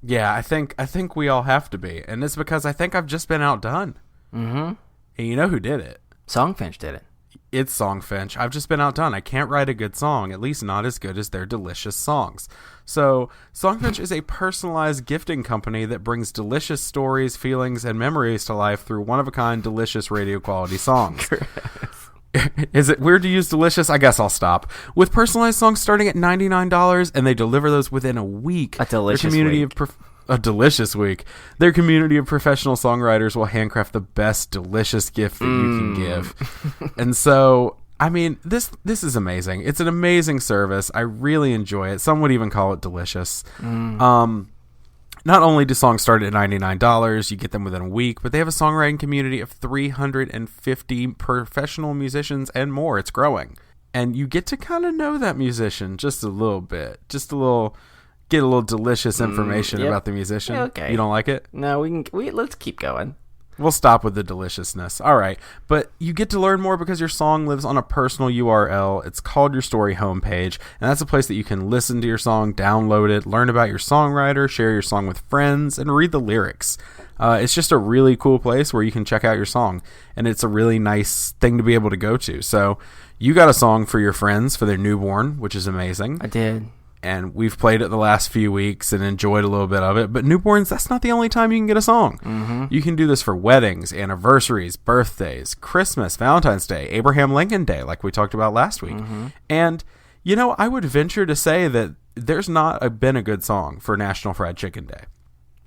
Yeah, I think we all have to be, and it's because I think I've just been outdone. Mm-hmm. And you know who did it? Songfinch did it. It's Songfinch. I've just been outdone. I can't write a good song, at least not as good as their delicious songs. So Songfinch is a personalized gifting company that brings delicious stories, feelings, and memories to life through one-of-a-kind, delicious radio-quality songs. Is it weird to use delicious? I guess I'll stop. With personalized songs starting at $99, and they deliver those within a week. A delicious week. A delicious week. Their community of professional songwriters will handcraft the best delicious gift that you can give. And so, I mean, this is amazing. It's an amazing service. I really enjoy it. Some would even call it delicious. Not only do songs start at $99, you get them within a week, but they have a songwriting community of 350 professional musicians and more. It's growing. And you get to kind of know that musician just a little bit. Get a little delicious information about the musician. Yeah, okay. You don't like it? No, let's keep going. We'll stop with the deliciousness. All right. But you get to learn more because your song lives on a personal URL. It's called Your Story homepage. And that's a place that you can listen to your song, download it, learn about your songwriter, share your song with friends, and read the lyrics. It's just a really cool place where you can check out your song. And it's a really nice thing to be able to go to. So you got a song for your friends for their newborn, which is amazing. I did. And we've played it the last few weeks and enjoyed a little bit of it. But newborns, that's not the only time you can get a song. Mm-hmm. You can do this for weddings, anniversaries, birthdays, Christmas, Valentine's Day, Abraham Lincoln Day, like we talked about last week. Mm-hmm. And, you know, I would venture to say that there's not been a good song for National Fried Chicken Day.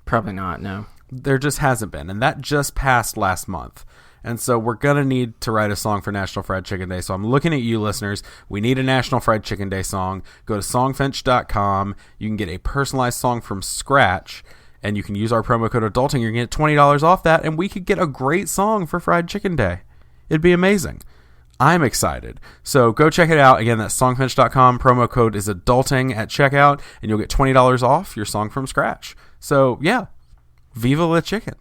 Probably not, no. There just hasn't been. And that just passed last month. And so we're going to need to write a song for National Fried Chicken Day. So I'm looking at you, listeners. We need a National Fried Chicken Day song. Go to songfinch.com. You can get a personalized song from scratch, and you can use our promo code ADULTING. You're going to get $20 off that, and we could get a great song for Fried Chicken Day. It'd be amazing. I'm excited. So go check it out. Again, that's songfinch.com. Promo code is ADULTING at checkout, and you'll get $20 off your song from scratch. So, yeah, Viva la Chicken.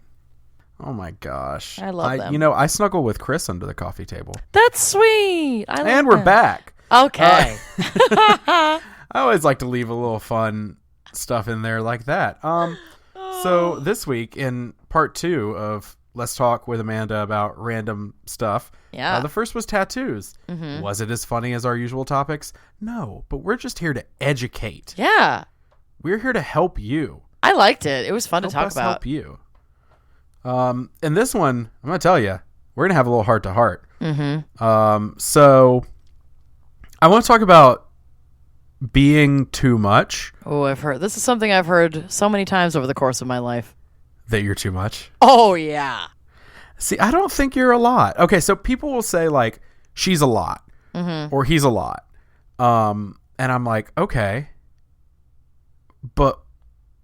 Oh my gosh. I love them. You know, I snuggle with Chris under the coffee table. That's sweet. And we're back. Okay. I always like to leave a little fun stuff in there like that. So this week in part 2 of Let's Talk with Amanda about random stuff. Yeah. The first was tattoos. Mm-hmm. Was it as funny as our usual topics? No, but we're just here to educate. Yeah. We're here to help you. I liked it. It was fun to talk about. Help you. And this one, I'm going to tell you, we're going to have a little heart to heart. Mm-hmm. So I want to talk about being too much. Oh, this is something I've heard so many times over the course of my life. That you're too much? Oh, yeah. See, I don't think you're a lot. Okay, so people will say, like, she's a lot. Mm-hmm. Or he's a lot. And I'm like, okay. But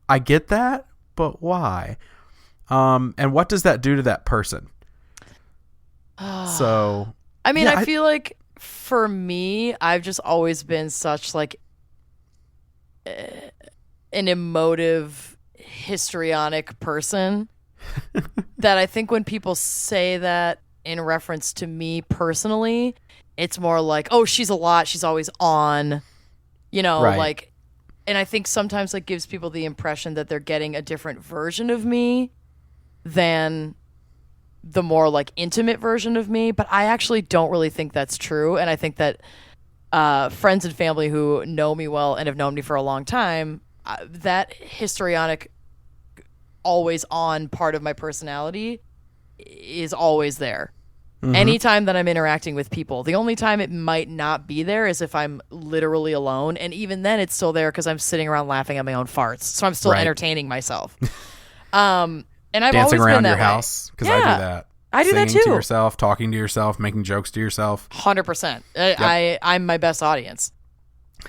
I get that, but why? And what does that do to that person? So, I mean, yeah, I feel like for me, I've just always been such like an emotive, histrionic person that I think when people say that in reference to me personally, it's more like, oh, she's a lot. She's always on, you know, right. like, and I think sometimes that gives people the impression that they're getting a different version of me than the more like intimate version of me, but I actually don't really think that's true. And I think that friends and family who know me well and have known me for a long time, that histrionic, always on part of my personality is always there. Mm-hmm. Anytime that I'm interacting with people, the only time it might not be there is if I'm literally alone. And even then it's still there because I'm sitting around laughing at my own farts. So I'm still entertaining myself. And I've dancing always around been your that house because way. I Yeah, do that. I do that Singing too. to yourself, talking to yourself, making jokes to yourself. 100%. Yep. I'm my best audience.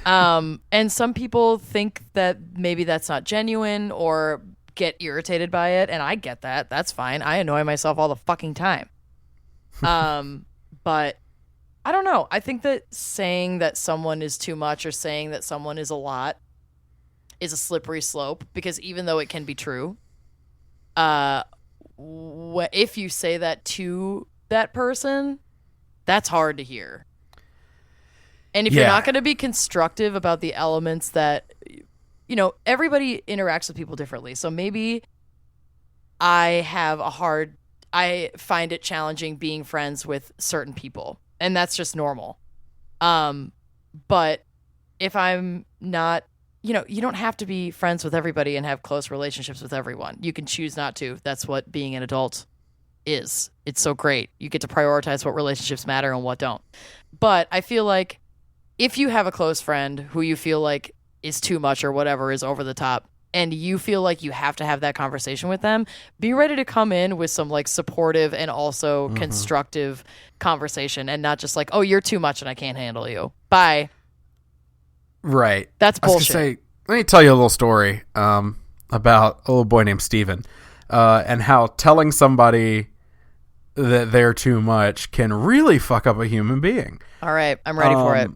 And some people think that maybe that's not genuine or get irritated by it, and I get that. That's fine. I annoy myself all the fucking time. But I don't know. I think that saying that someone is too much or saying that someone is a lot is a slippery slope because even though it can be true, if you say that to that person, that's hard to hear. And if you're not going to be constructive about the elements that, you know, everybody interacts with people differently. So maybe I have a hard I find it challenging being friends with certain people, and that's just normal. But if I'm not, you don't have to be friends with everybody and have close relationships with everyone. You can choose not to. That's what being an adult is. It's so great. You get to prioritize what relationships matter and what don't. But I feel like if you have a close friend who you feel like is too much or whatever, is over the top, and you feel like you have to have that conversation with them, be ready to come in with some like supportive and also constructive conversation, and not just like, oh, you're too much and I can't handle you. Bye. Right. That's bullshit. I was gonna say, let me tell you a little story about a little boy named Steven, and how telling somebody that they're too much can really fuck up a human being. All right. I'm ready for it.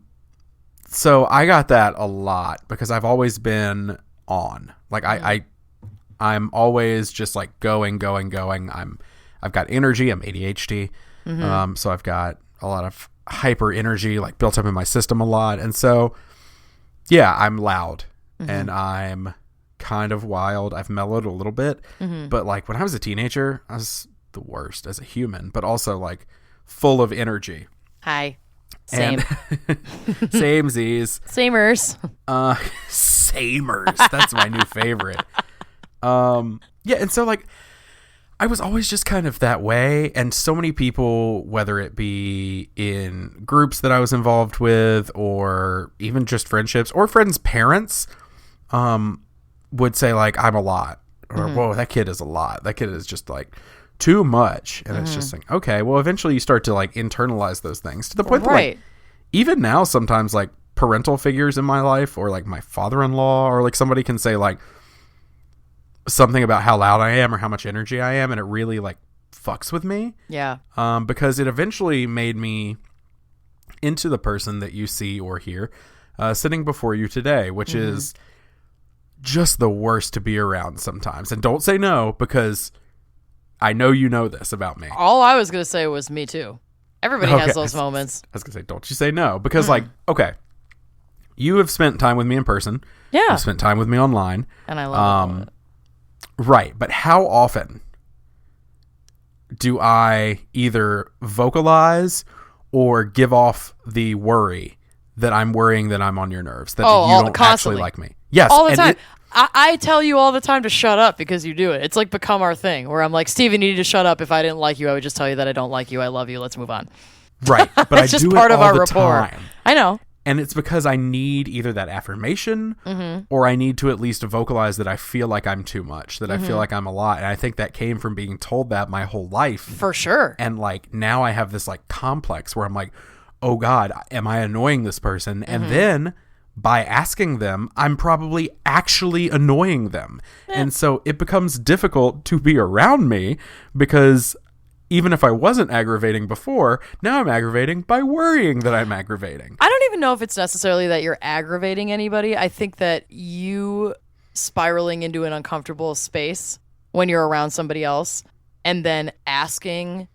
So I got that a lot because I've always been on. Like I'm always just like going. I've got energy. I'm ADHD. So I've got a lot of hyper energy like built up in my system a lot. And so, yeah, I'm loud and I'm kind of wild. I've mellowed a little bit, but like when I was a teenager, I was the worst as a human, but also like full of energy. Hi. Same. Samesies. Samers. Samers. That's my new favorite. Yeah, and so like I was always just kind of that way, and so many people, whether it be in groups that I was involved with or even just friendships or friends' parents, would say like I'm a lot, or whoa, that kid is a lot. That kid is just like too much. And it's just like, okay, well, eventually you start to like internalize those things to the point that like even now sometimes like parental figures in my life or like my father-in-law or like somebody can say like something about how loud I am or how much energy I am, and it really like fucks with me. Yeah. Because it eventually made me into the person that you see or hear sitting before you today, which is just the worst to be around sometimes. And don't say no, because I know you know this about me. All I was going to say was me too. Everybody has those moments. I was going to say, don't you say no. Because like, okay, you have spent time with me in person. Yeah. You've spent time with me online. And I love it. Right. But how often do I either vocalize or give off the worry that I'm worrying that I'm on your nerves, that you don't constantly. actually like me? Yes. All the time. I tell you all the time to shut up because you do it. It's like become our thing where I'm like, Steven, you need to shut up. If I didn't like you, I would just tell you that I don't like you. I love you. Let's move on. Right. But I just do part it of all our the rapport. time. I know. And it's because I need either that affirmation or I need to at least vocalize that I feel like I'm too much, that I feel like I'm a lot. And I think that came from being told that my whole life. For sure. And like now I have this like complex where I'm like, oh God, am I annoying this person? And then by asking them, I'm probably actually annoying them. And so it becomes difficult to be around me because even if I wasn't aggravating before, now I'm aggravating by worrying that I'm aggravating. I don't even know if it's necessarily that you're aggravating anybody. I think that you spiraling into an uncomfortable space when you're around somebody else and then asking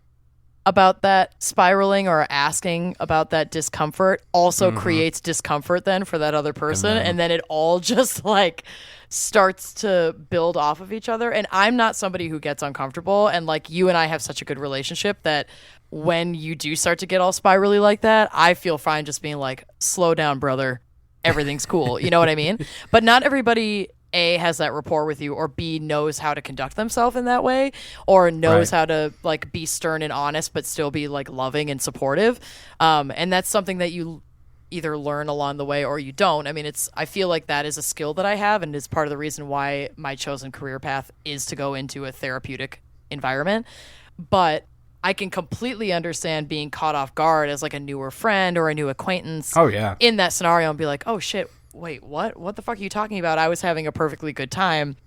about that spiraling or asking about that discomfort also creates discomfort then for that other person. And then it all just like starts to build off of each other. And I'm not somebody who gets uncomfortable. And like you and I have such a good relationship that when you do start to get all spirally like that, I feel fine just being like, slow down, brother. Everything's cool. You know what I mean? But not everybody A, has that rapport with you, or B, knows how to conduct themselves in that way, or knows how to like be stern and honest but still be like loving and supportive. And that's something that you either learn along the way or you don't. I mean, I feel like that is a skill that I have, and is part of the reason why my chosen career path is to go into a therapeutic environment. But I can completely understand being caught off guard as like a newer friend or a new acquaintance in that scenario and be like, oh shit, wait, what the fuck are you talking about? I was having a perfectly good time,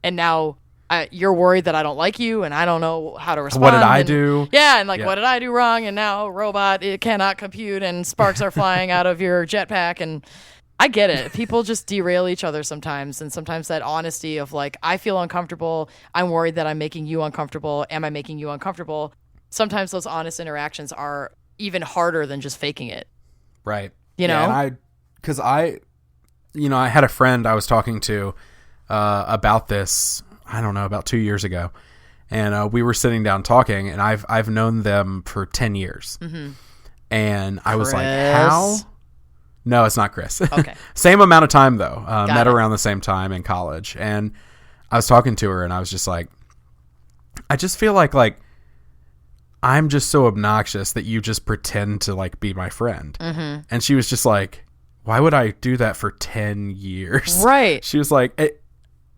and now you're worried that I don't like you, and I don't know how to respond. What did I do? Yeah, and like, what did I do wrong? And now robot, it cannot compute, and sparks are flying out of your jetpack. And I get it. People just derail each other sometimes, and sometimes that honesty of like, I feel uncomfortable. I'm worried that I'm making you uncomfortable. Am I making you uncomfortable? Sometimes those honest interactions are even harder than just faking it. Right. You know? And I had a friend I was talking to about this, I don't know, about 2 years ago. and we were sitting down talking, and I've known them for 10 years. Mm-hmm. And I was like, Chris? how? No, it's not Chris. Okay. Same amount of time, though. Met it. around the same time in college. And I was talking to her, and I was just like, I just feel like I'm just so obnoxious that you just pretend to, like, be my friend. Mm-hmm. And she was just like, why would I do that for 10 years? Right. She was like,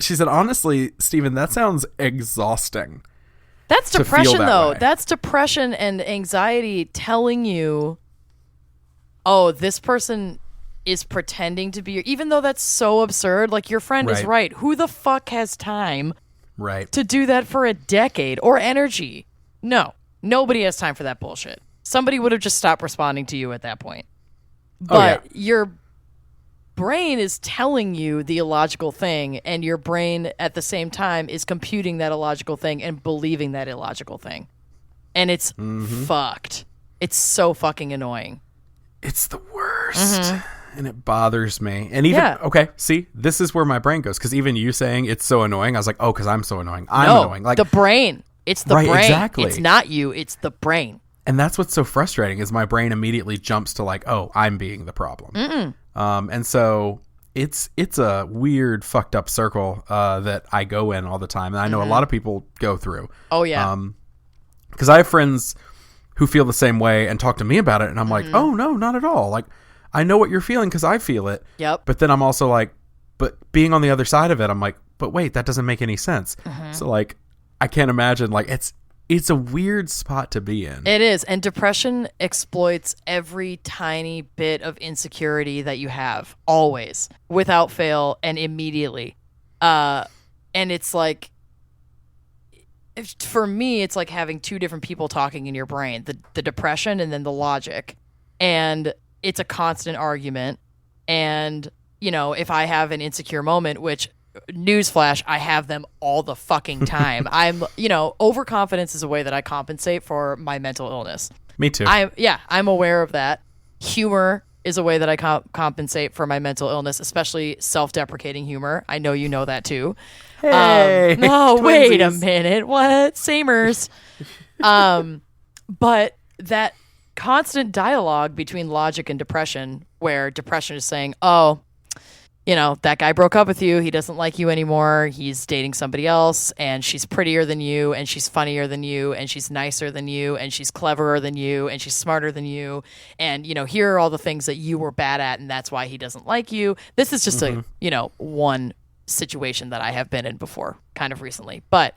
she said, honestly, Steven, that sounds exhausting. That's to feel depression, that though. way. That's depression and anxiety telling you, oh, this person is pretending to be, even though that's so absurd. Like, your friend is Right. right. Who the fuck has time Right. to do that for a decade or energy? No, nobody has time for that bullshit. Somebody would have just stopped responding to you at that point. But your brain is telling you the illogical thing, and your brain at the same time is computing that illogical thing and believing that illogical thing. And it's fucked. It's so fucking annoying. It's the worst. And it bothers me. And even, okay, see, this is where my brain goes. Because even you saying it's so annoying, I was like, oh, because I'm so annoying. I'm annoying. Like the brain. It's the Right, brain. exactly. It's not you. It's the brain. And that's what's so frustrating is my brain immediately jumps to like, oh, I'm being the problem. And so it's a weird, fucked up circle that I go in all the time. And I know a lot of people go through. Oh, yeah. Because I have friends who feel the same way and talk to me about it. And I'm like, oh, no, not at all. Like, I know what you're feeling because I feel it. Yep. But then I'm also like, but being on the other side of it, I'm like, but wait, that doesn't make any sense. So like, I can't imagine, like, it's a weird spot to be in. It is. And depression exploits every tiny bit of insecurity that you have, always, without fail, and immediately. And it's like, for me, it's like having two different people talking in your brain, the depression and then the logic. And it's a constant argument. And, you know, if I have an insecure moment, which, newsflash, I have them all the fucking time. Overconfidence is a way that I compensate for my mental illness. Me too. I'm aware of that. Humor is a way that I compensate for my mental illness, especially self-deprecating humor. I know you know that too. Hey, no, wait a twinsies. minute. What? Samers. But that constant dialogue between logic and depression, where depression is saying, oh, you know, that guy broke up with you. He doesn't like you anymore. He's dating somebody else, and she's prettier than you, and she's funnier than you, and she's nicer than you, and she's cleverer than you, and she's smarter than you. And, you know, here are all the things that you were bad at, and that's why he doesn't like you. This is just one situation that I have been in before, kind of recently. But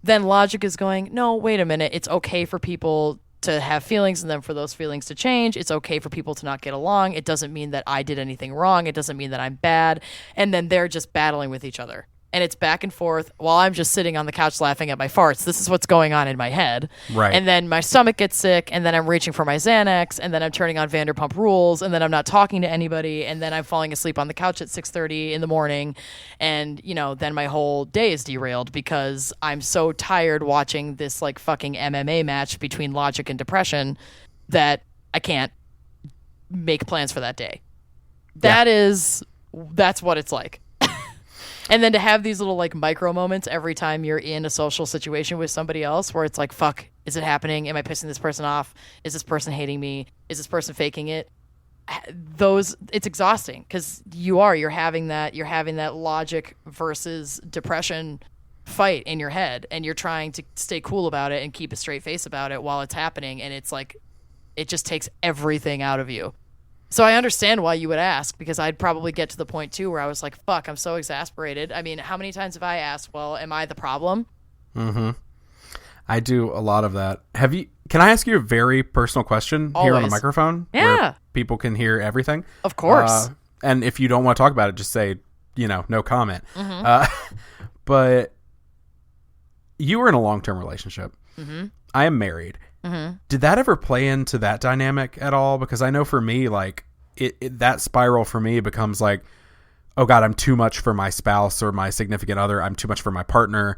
then logic is going, no, wait a minute. It's okay for people to have feelings and then for those feelings to change. It's okay for people to not get along. It doesn't mean that I did anything wrong. It doesn't mean that I'm bad. And then they're just battling with each other. And it's back and forth while I'm just sitting on the couch laughing at my farts. This is what's going on in my head. Right. And then my stomach gets sick, and then I'm reaching for my Xanax, and then I'm turning on Vanderpump Rules, and then I'm not talking to anybody, and then I'm falling asleep on the couch at 6:30 in the morning. And, you know, then my whole day is derailed because I'm so tired watching this like fucking MMA match between logic and depression that I can't make plans for that day. That's what it's like. And then to have these little like micro moments every time you're in a social situation with somebody else where it's like, fuck, is it happening? Am I pissing this person off? Is this person hating me? Is this person faking it? It's exhausting because you're having that logic versus depression fight in your head, and you're trying to stay cool about it and keep a straight face about it while it's happening. And it's like, it just takes everything out of you. So I understand why you would ask, because I'd probably get to the point too where I was like, fuck, I'm so exasperated. I mean, how many times have I asked, well, am I the problem? Mm-hmm. I do a lot of that. Can I ask you a very personal question here on a microphone? Yeah. Where people can hear everything? Of course. And if you don't want to talk about it, just say, no comment. Mm-hmm. But you were in a long-term relationship. Mm-hmm. I am married. Mm-hmm. Did that ever play into that dynamic at all? Because I know for me, like that spiral for me becomes like, oh God, I'm too much for my spouse or my significant other. I'm too much for my partner.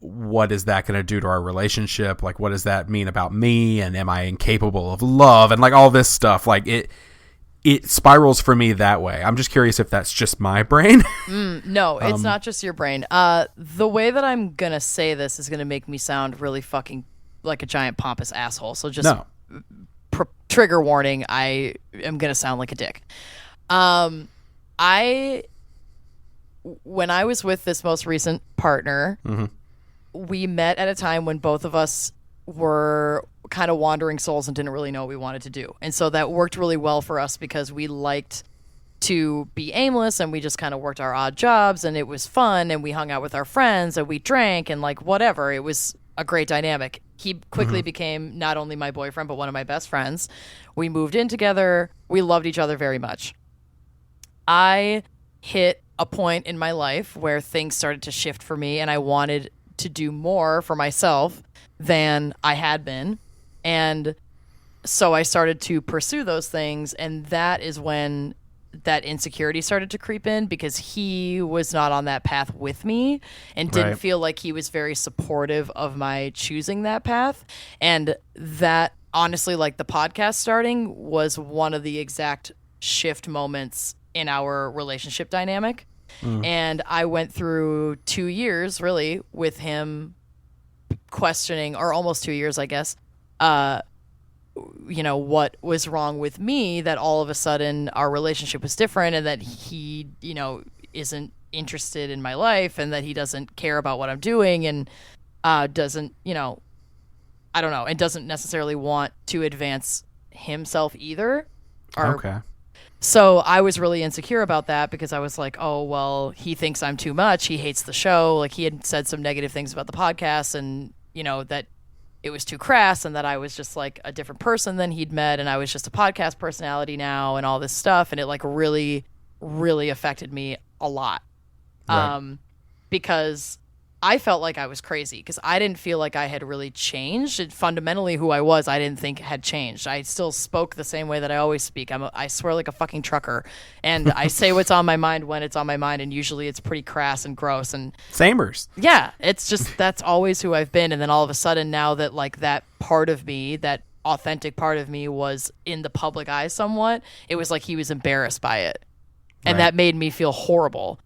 What is that going to do to our relationship? Like, what does that mean about me? And am I incapable of love? And like all this stuff, like it it spirals for me that way. I'm just curious if that's just my brain. No, it's not just your brain. The way that I'm going to say this is going to make me sound really fucking like a giant pompous asshole. So just trigger warning, I am going to sound like a dick. When I was with this most recent partner, we met at a time when both of us were kind of wandering souls and didn't really know what we wanted to do. And so that worked really well for us because we liked to be aimless and we just kind of worked our odd jobs and it was fun and we hung out with our friends and we drank and like whatever. It was a great dynamic. He quickly became not only my boyfriend, but one of my best friends. We moved in together. We loved each other very much. I hit a point in my life where things started to shift for me and I wanted to do more for myself than I had been. And so I started to pursue those things. And that is when that insecurity started to creep in because he was not on that path with me and didn't feel like he was very supportive of my choosing that path. And that honestly, like the podcast starting was one of the exact shift moments in our relationship dynamic. And I went through 2 years really with him questioning, or almost 2 years, I guess, what was wrong with me that all of a sudden our relationship was different and that he, isn't interested in my life and that he doesn't care about what I'm doing and doesn't, I don't know, and doesn't necessarily want to advance himself either. Okay. So I was really insecure about that because I was like, oh, well, he thinks I'm too much. He hates the show. Like he had said some negative things about the podcast and, that it was too crass and that I was just like a different person than he'd met. And I was just a podcast personality now and all this stuff. And it like really, really affected me a lot. Right. Because I felt like I was crazy because I didn't feel like I had really changed. Fundamentally, who I was, I didn't think had changed. I still spoke the same way that I always speak. I swear like a fucking trucker, and I say what's on my mind when it's on my mind, and usually it's pretty crass and gross. And Samers. Yeah, it's just that's always who I've been. And then all of a sudden, now that like that part of me, that authentic part of me, was in the public eye somewhat, it was like he was embarrassed by it, and that made me feel horrible.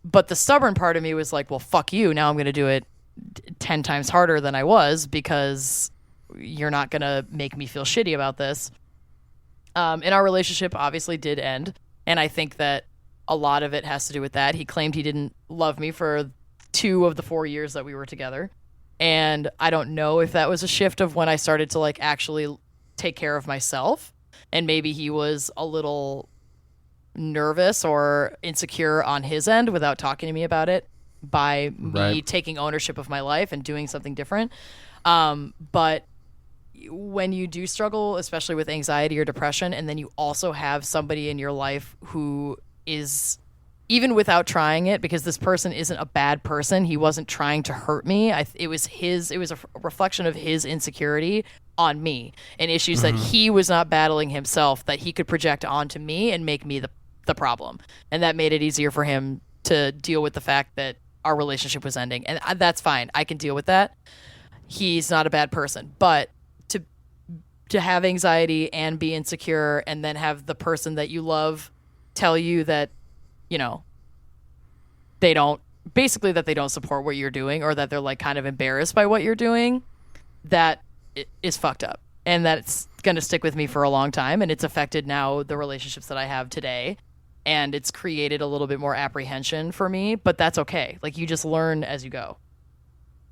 But the stubborn part of me was like, well, fuck you. Now I'm going to do it 10 times harder than I was because you're not going to make me feel shitty about this. And our relationship obviously did end. And I think that a lot of it has to do with that. He claimed he didn't love me for 2 of the 4 years that we were together. And I don't know if that was a shift of when I started to like actually take care of myself. And maybe he was a little nervous or insecure on his end without talking to me about it by me taking ownership of my life and doing something different. But when you do struggle, especially with anxiety or depression, and then you also have somebody in your life who is, even without trying it, because this person isn't a bad person, he wasn't trying to hurt me. It was a reflection of his insecurity on me and issues that he was not battling himself that he could project onto me and make me the problem. And that made it easier for him to deal with the fact that our relationship was ending. And that's fine. I can deal with that. He's not a bad person. But to have anxiety and be insecure and then have the person that you love tell you that, they don't support what you're doing, or that they're like kind of embarrassed by what you're doing, that is fucked up. And that's going to stick with me for a long time. And it's affected now the relationships that I have today. And it's created a little bit more apprehension for me, but that's okay. Like, you just learn as you go.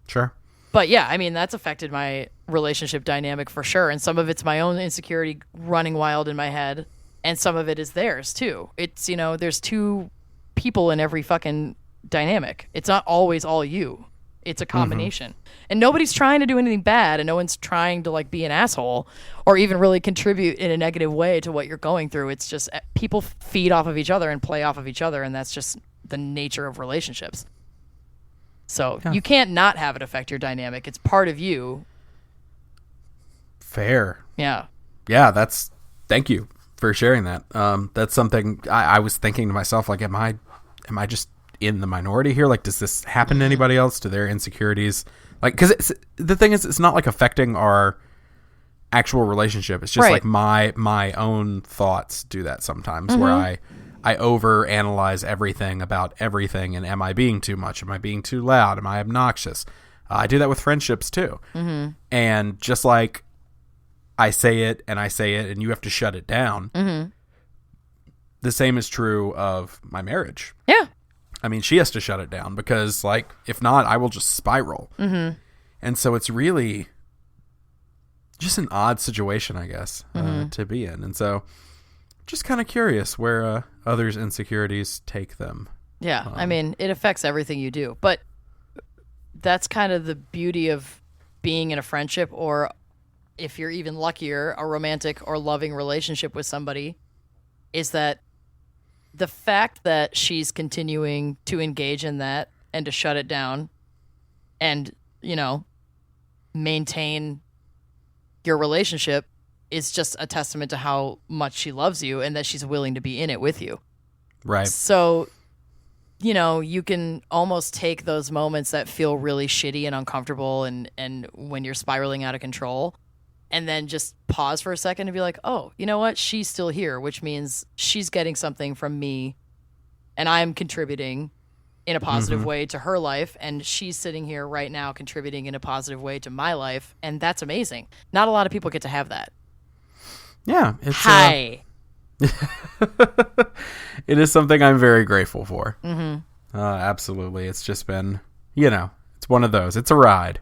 Sure. But yeah, I mean, that's affected my relationship dynamic for sure. And some of it's my own insecurity running wild in my head. And some of it is theirs too. It's, there's 2 people in every fucking dynamic. It's not always all you. It's a combination. And nobody's trying to do anything bad, and no one's trying to like be an asshole or even really contribute in a negative way to what you're going through. It's just people feed off of each other and play off of each other, and that's just the nature of relationships. So you can't not have it affect your dynamic. It's part of you. Fair. Yeah. Yeah, thank you for sharing that. That's something I was thinking to myself, like, am I just in the minority here? Like, does this happen to anybody else? Do their insecurities, like, because the thing is, it's not like affecting our actual relationship. It's just like my own thoughts do that sometimes, where I over analyze everything about everything. And am I being too much? Am I being too loud? Am I obnoxious? I do that with friendships too. And just like I say it and you have to shut it down. The same is true of my marriage. Yeah. I mean, she has to shut it down because, like, if not, I will just spiral. And so it's really just an odd situation, I guess, to be in. And so just kind of curious where others' insecurities take them. Yeah. I mean, it affects everything you do. But that's kind of the beauty of being in a friendship, or if you're even luckier, a romantic or loving relationship with somebody, is that the fact that she's continuing to engage in that and to shut it down and, you know, maintain your relationship is just a testament to how much she loves you and that she's willing to be in it with you. Right. So, you know, you can almost take those moments that feel really shitty and uncomfortable and when you're spiraling out of control, and then just pause for a second and be like, oh, you know what? She's still here, which means she's getting something from me and I'm contributing in a positive way to her life. And she's sitting here right now contributing in a positive way to my life. And that's amazing. Not a lot of people get to have that. Yeah. It's, Hi. It is something I'm very grateful for. Absolutely. It's just been, you know, it's one of those. It's a ride.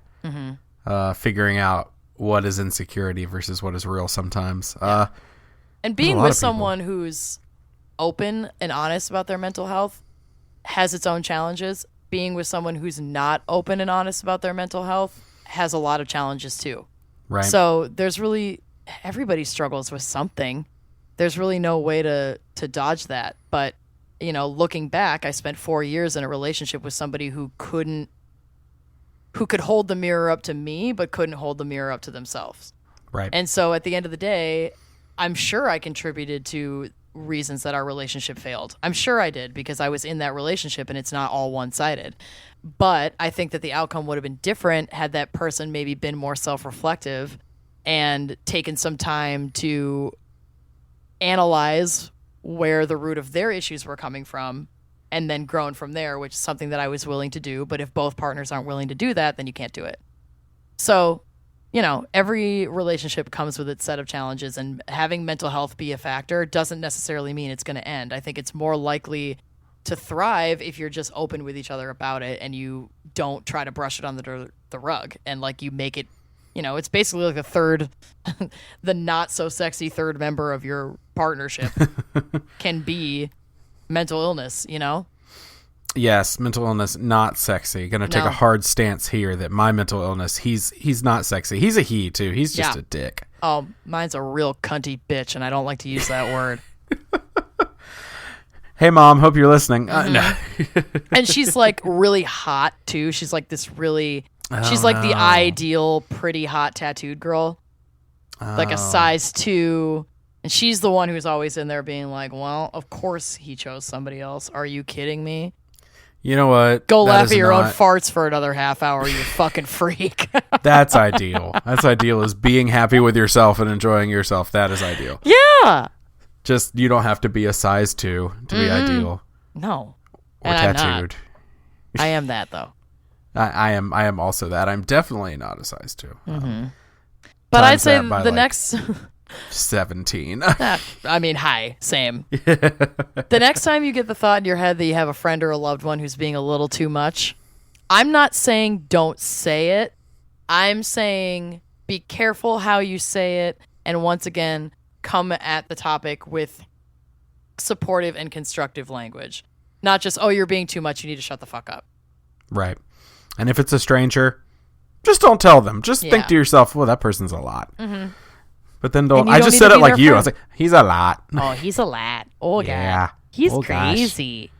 Figuring out what is insecurity versus what is real sometimes. And being with someone who's open and honest about their mental health has its own challenges. Being with someone who's not open and honest about their mental health has a lot of challenges too. Right. So there's really, everybody struggles with something. There's really no way to dodge that. But, you know, looking back, I spent 4 years in a relationship with somebody who could hold the mirror up to me, but couldn't hold the mirror up to themselves. Right. And so at the end of the day, I'm sure I contributed to reasons that our relationship failed. I'm sure I did, because I was in that relationship and it's not all one-sided. But I think that the outcome would have been different had that person maybe been more self-reflective and taken some time to analyze where the root of their issues were coming from, and then grown from there, which is something that I was willing to do. But if both partners aren't willing to do that, then you can't do it. So, you know, every relationship comes with its set of challenges, and having mental health be a factor doesn't necessarily mean it's going to end. I think it's more likely to thrive if you're just open with each other about it and you don't try to brush it on the rug, and like you make it, you know, it's basically like a third, the not so sexy third member of your partnership can be mental illness, you know? Yes, mental illness, not sexy. Gonna take a hard stance here that my mental illness, he's not sexy. He's a he too. He's just a dick. Oh, mine's a real cunty bitch, and I don't like to use that word. Hey mom, hope you're listening. No. And she's like really hot too. She's like this really, she's like the ideal pretty hot tattooed girl. Like a size 2. And she's the one who's always in there being like, well, of course he chose somebody else. Are you kidding me? You know what? Go laugh at your own farts for another half hour, you fucking freak. That's ideal. That's ideal, is being happy with yourself and enjoying yourself. That is ideal. Yeah. Just, you don't have to be a size 2 to be ideal. No. Or and tattooed. I am that, though. I am also that. I'm definitely not a size 2. But I'd say the next 17. I mean, hi, same. The next time you get the thought in your head that you have a friend or a loved one who's being a little too much, I'm not saying don't say it. I'm saying be careful how you say it, and once again, come at the topic with supportive and constructive language. Not just, oh, you're being too much, you need to shut the fuck up. Right. And if it's a stranger, just don't tell them. Just think to yourself, well, that person's a lot. But then don't. I just said it like you. I was like, he's a lot. Oh, he's a lot. Oh, yeah. He's crazy. Gosh.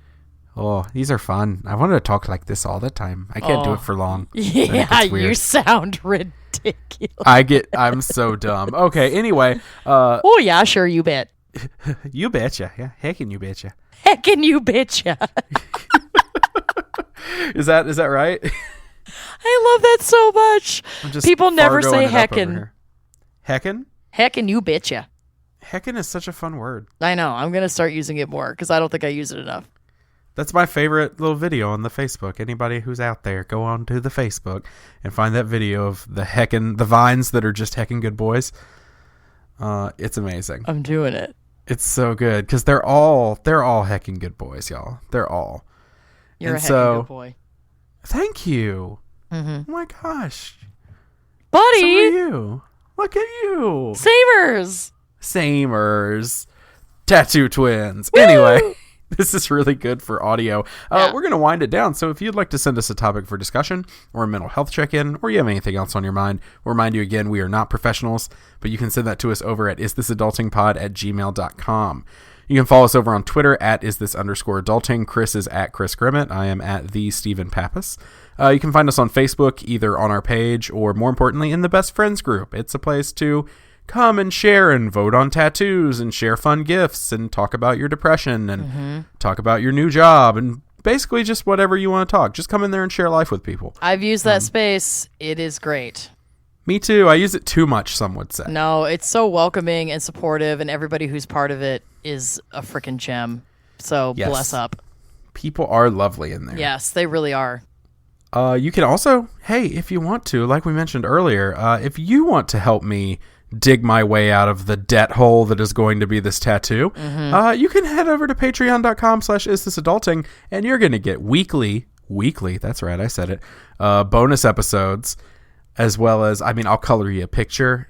Oh, these are fun. I wanted to talk like this all the time. I can't do it for long. Yeah, you sound ridiculous. I'm so dumb. Okay, anyway. Oh, yeah, sure, you bet. You betcha. Yeah, heckin' you betcha. Heckin' you betcha. Is that right? I love that so much. People never say heckin'. Heckin'? Heckin' you betcha. Heckin' is such a fun word. I know. I'm going to start using it more because I don't think I use it enough. That's my favorite little video on the Facebook. Anybody who's out there, go on to the Facebook and find that video of the vines that are just heckin' good boys. It's amazing. I'm doing it. It's so good because they're all heckin' good boys, y'all. They're all. You're and a heckin' good boy. Thank you. Mm-hmm. Oh my gosh. Buddy. So are you. Look at you. Samers. Tattoo twins. Woo! Anyway. This is really good for audio. Yeah. We're going to wind it down. So if you'd like to send us a topic for discussion or a mental health check-in, or you have anything else on your mind, we'll remind you again, we are not professionals, but you can send that to us over at isthisadultingpod@gmail.com. You can follow us over on Twitter at @isthisunderscoreadulting. Chris is at Chris Grimmett. I am at the Stephen Pappas. You can find us on Facebook, either on our page or, more importantly, in the Best Friends group. It's a place to come and share and vote on tattoos and share fun gifts and talk about your depression and talk about your new job and basically just whatever you want to talk. Just come in there and share life with people. I've used that space. It is great. Me too. I use it too much, some would say. No, it's so welcoming and supportive, and everybody who's part of it is a freaking gem. So Yes. bless up. People are lovely in there. Yes, they really are. You can also, hey, if you want to, like we mentioned earlier, if you want to help me dig my way out of the debt hole that is going to be this tattoo, you can head over to patreon.com/isthisadulting, and you're going to get weekly, that's right, I said it, bonus episodes, as well as, I'll color you a picture.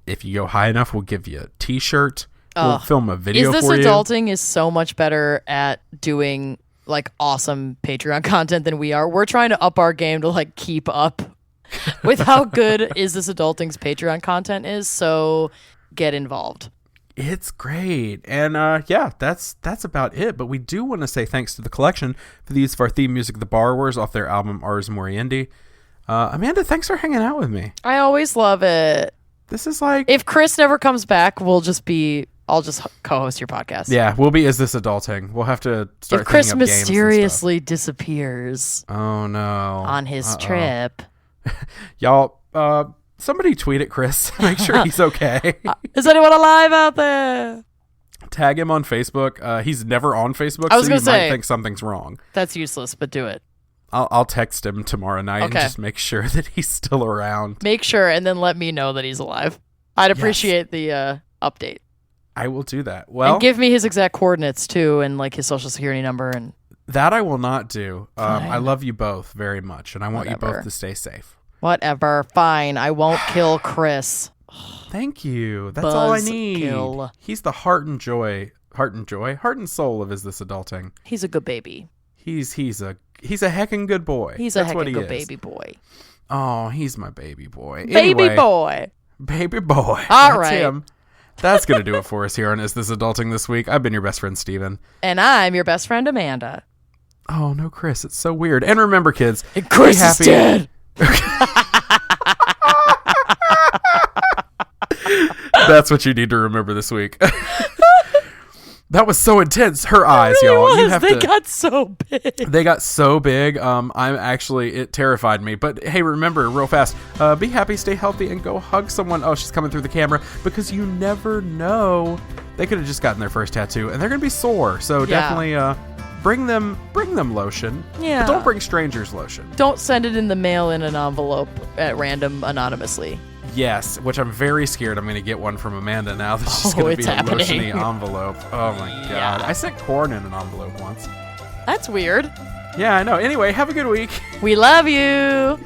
If you go high enough, we'll give you a t-shirt. We'll film a video for you. Is This Adulting is so much better at doing like awesome Patreon content than we are. We're trying to up our game to like keep up with how good Is This Adulting's Patreon content is, so get involved. It's great. And that's about it. But we do want to say thanks to the collection for the use of our theme music, The Borrowers, off their album Ars Moriendi. Amanda, thanks for hanging out with me. I always love it. This is like... If Chris never comes back, I'll just co-host your podcast. Yeah, we'll be Is This Adulting. We'll have to start if Chris thinking up games mysteriously disappears oh no on his trip. Y'all, somebody tweet at Chris. Make sure he's okay. Is anyone alive out there? Tag him on Facebook. He's never on Facebook, I was so gonna you say, might think something's wrong. That's useless, but do it. I'll text him tomorrow night and just make sure that he's still around. Make sure, and then let me know that he's alive. I'd appreciate the update. I will do that. Well, and give me his exact coordinates too, and like his social security number. And that I will not do. I love you both very much, and I want you both to stay safe. Whatever. Fine. I won't kill Chris. Thank you. That's all I need. Kill. He's the heart and soul of Is This Adulting. He's a good baby. He's a heckin' good boy. He's That's a what heckin' he good is. baby boy. Oh, he's my baby boy. Baby boy. Baby boy. All right. Him. That's going to do it for us here on Is This Adulting this week. I've been your best friend, Steven. And I'm your best friend, Amanda. Oh, no, Chris. It's so weird. And remember, kids. And Chris is dead. That's what you need to remember this week. That was so intense. Her eyes, really y'all. They got so big. They got so big. It terrified me. But hey, remember, real fast, be happy, stay healthy, and go hug someone. Oh, she's coming through the camera, because you never know. They could have just gotten their first tattoo, and they're gonna be sore. So definitely, bring them lotion. Yeah. But don't bring strangers lotion. Don't send it in the mail in an envelope at random anonymously. Yes, which I'm very scared I'm going to get one from Amanda now that she's going to be a lotiony envelope. Oh my God. Yeah. I sent corn in an envelope once. That's weird. Yeah, I know. Anyway, have a good week. We love you.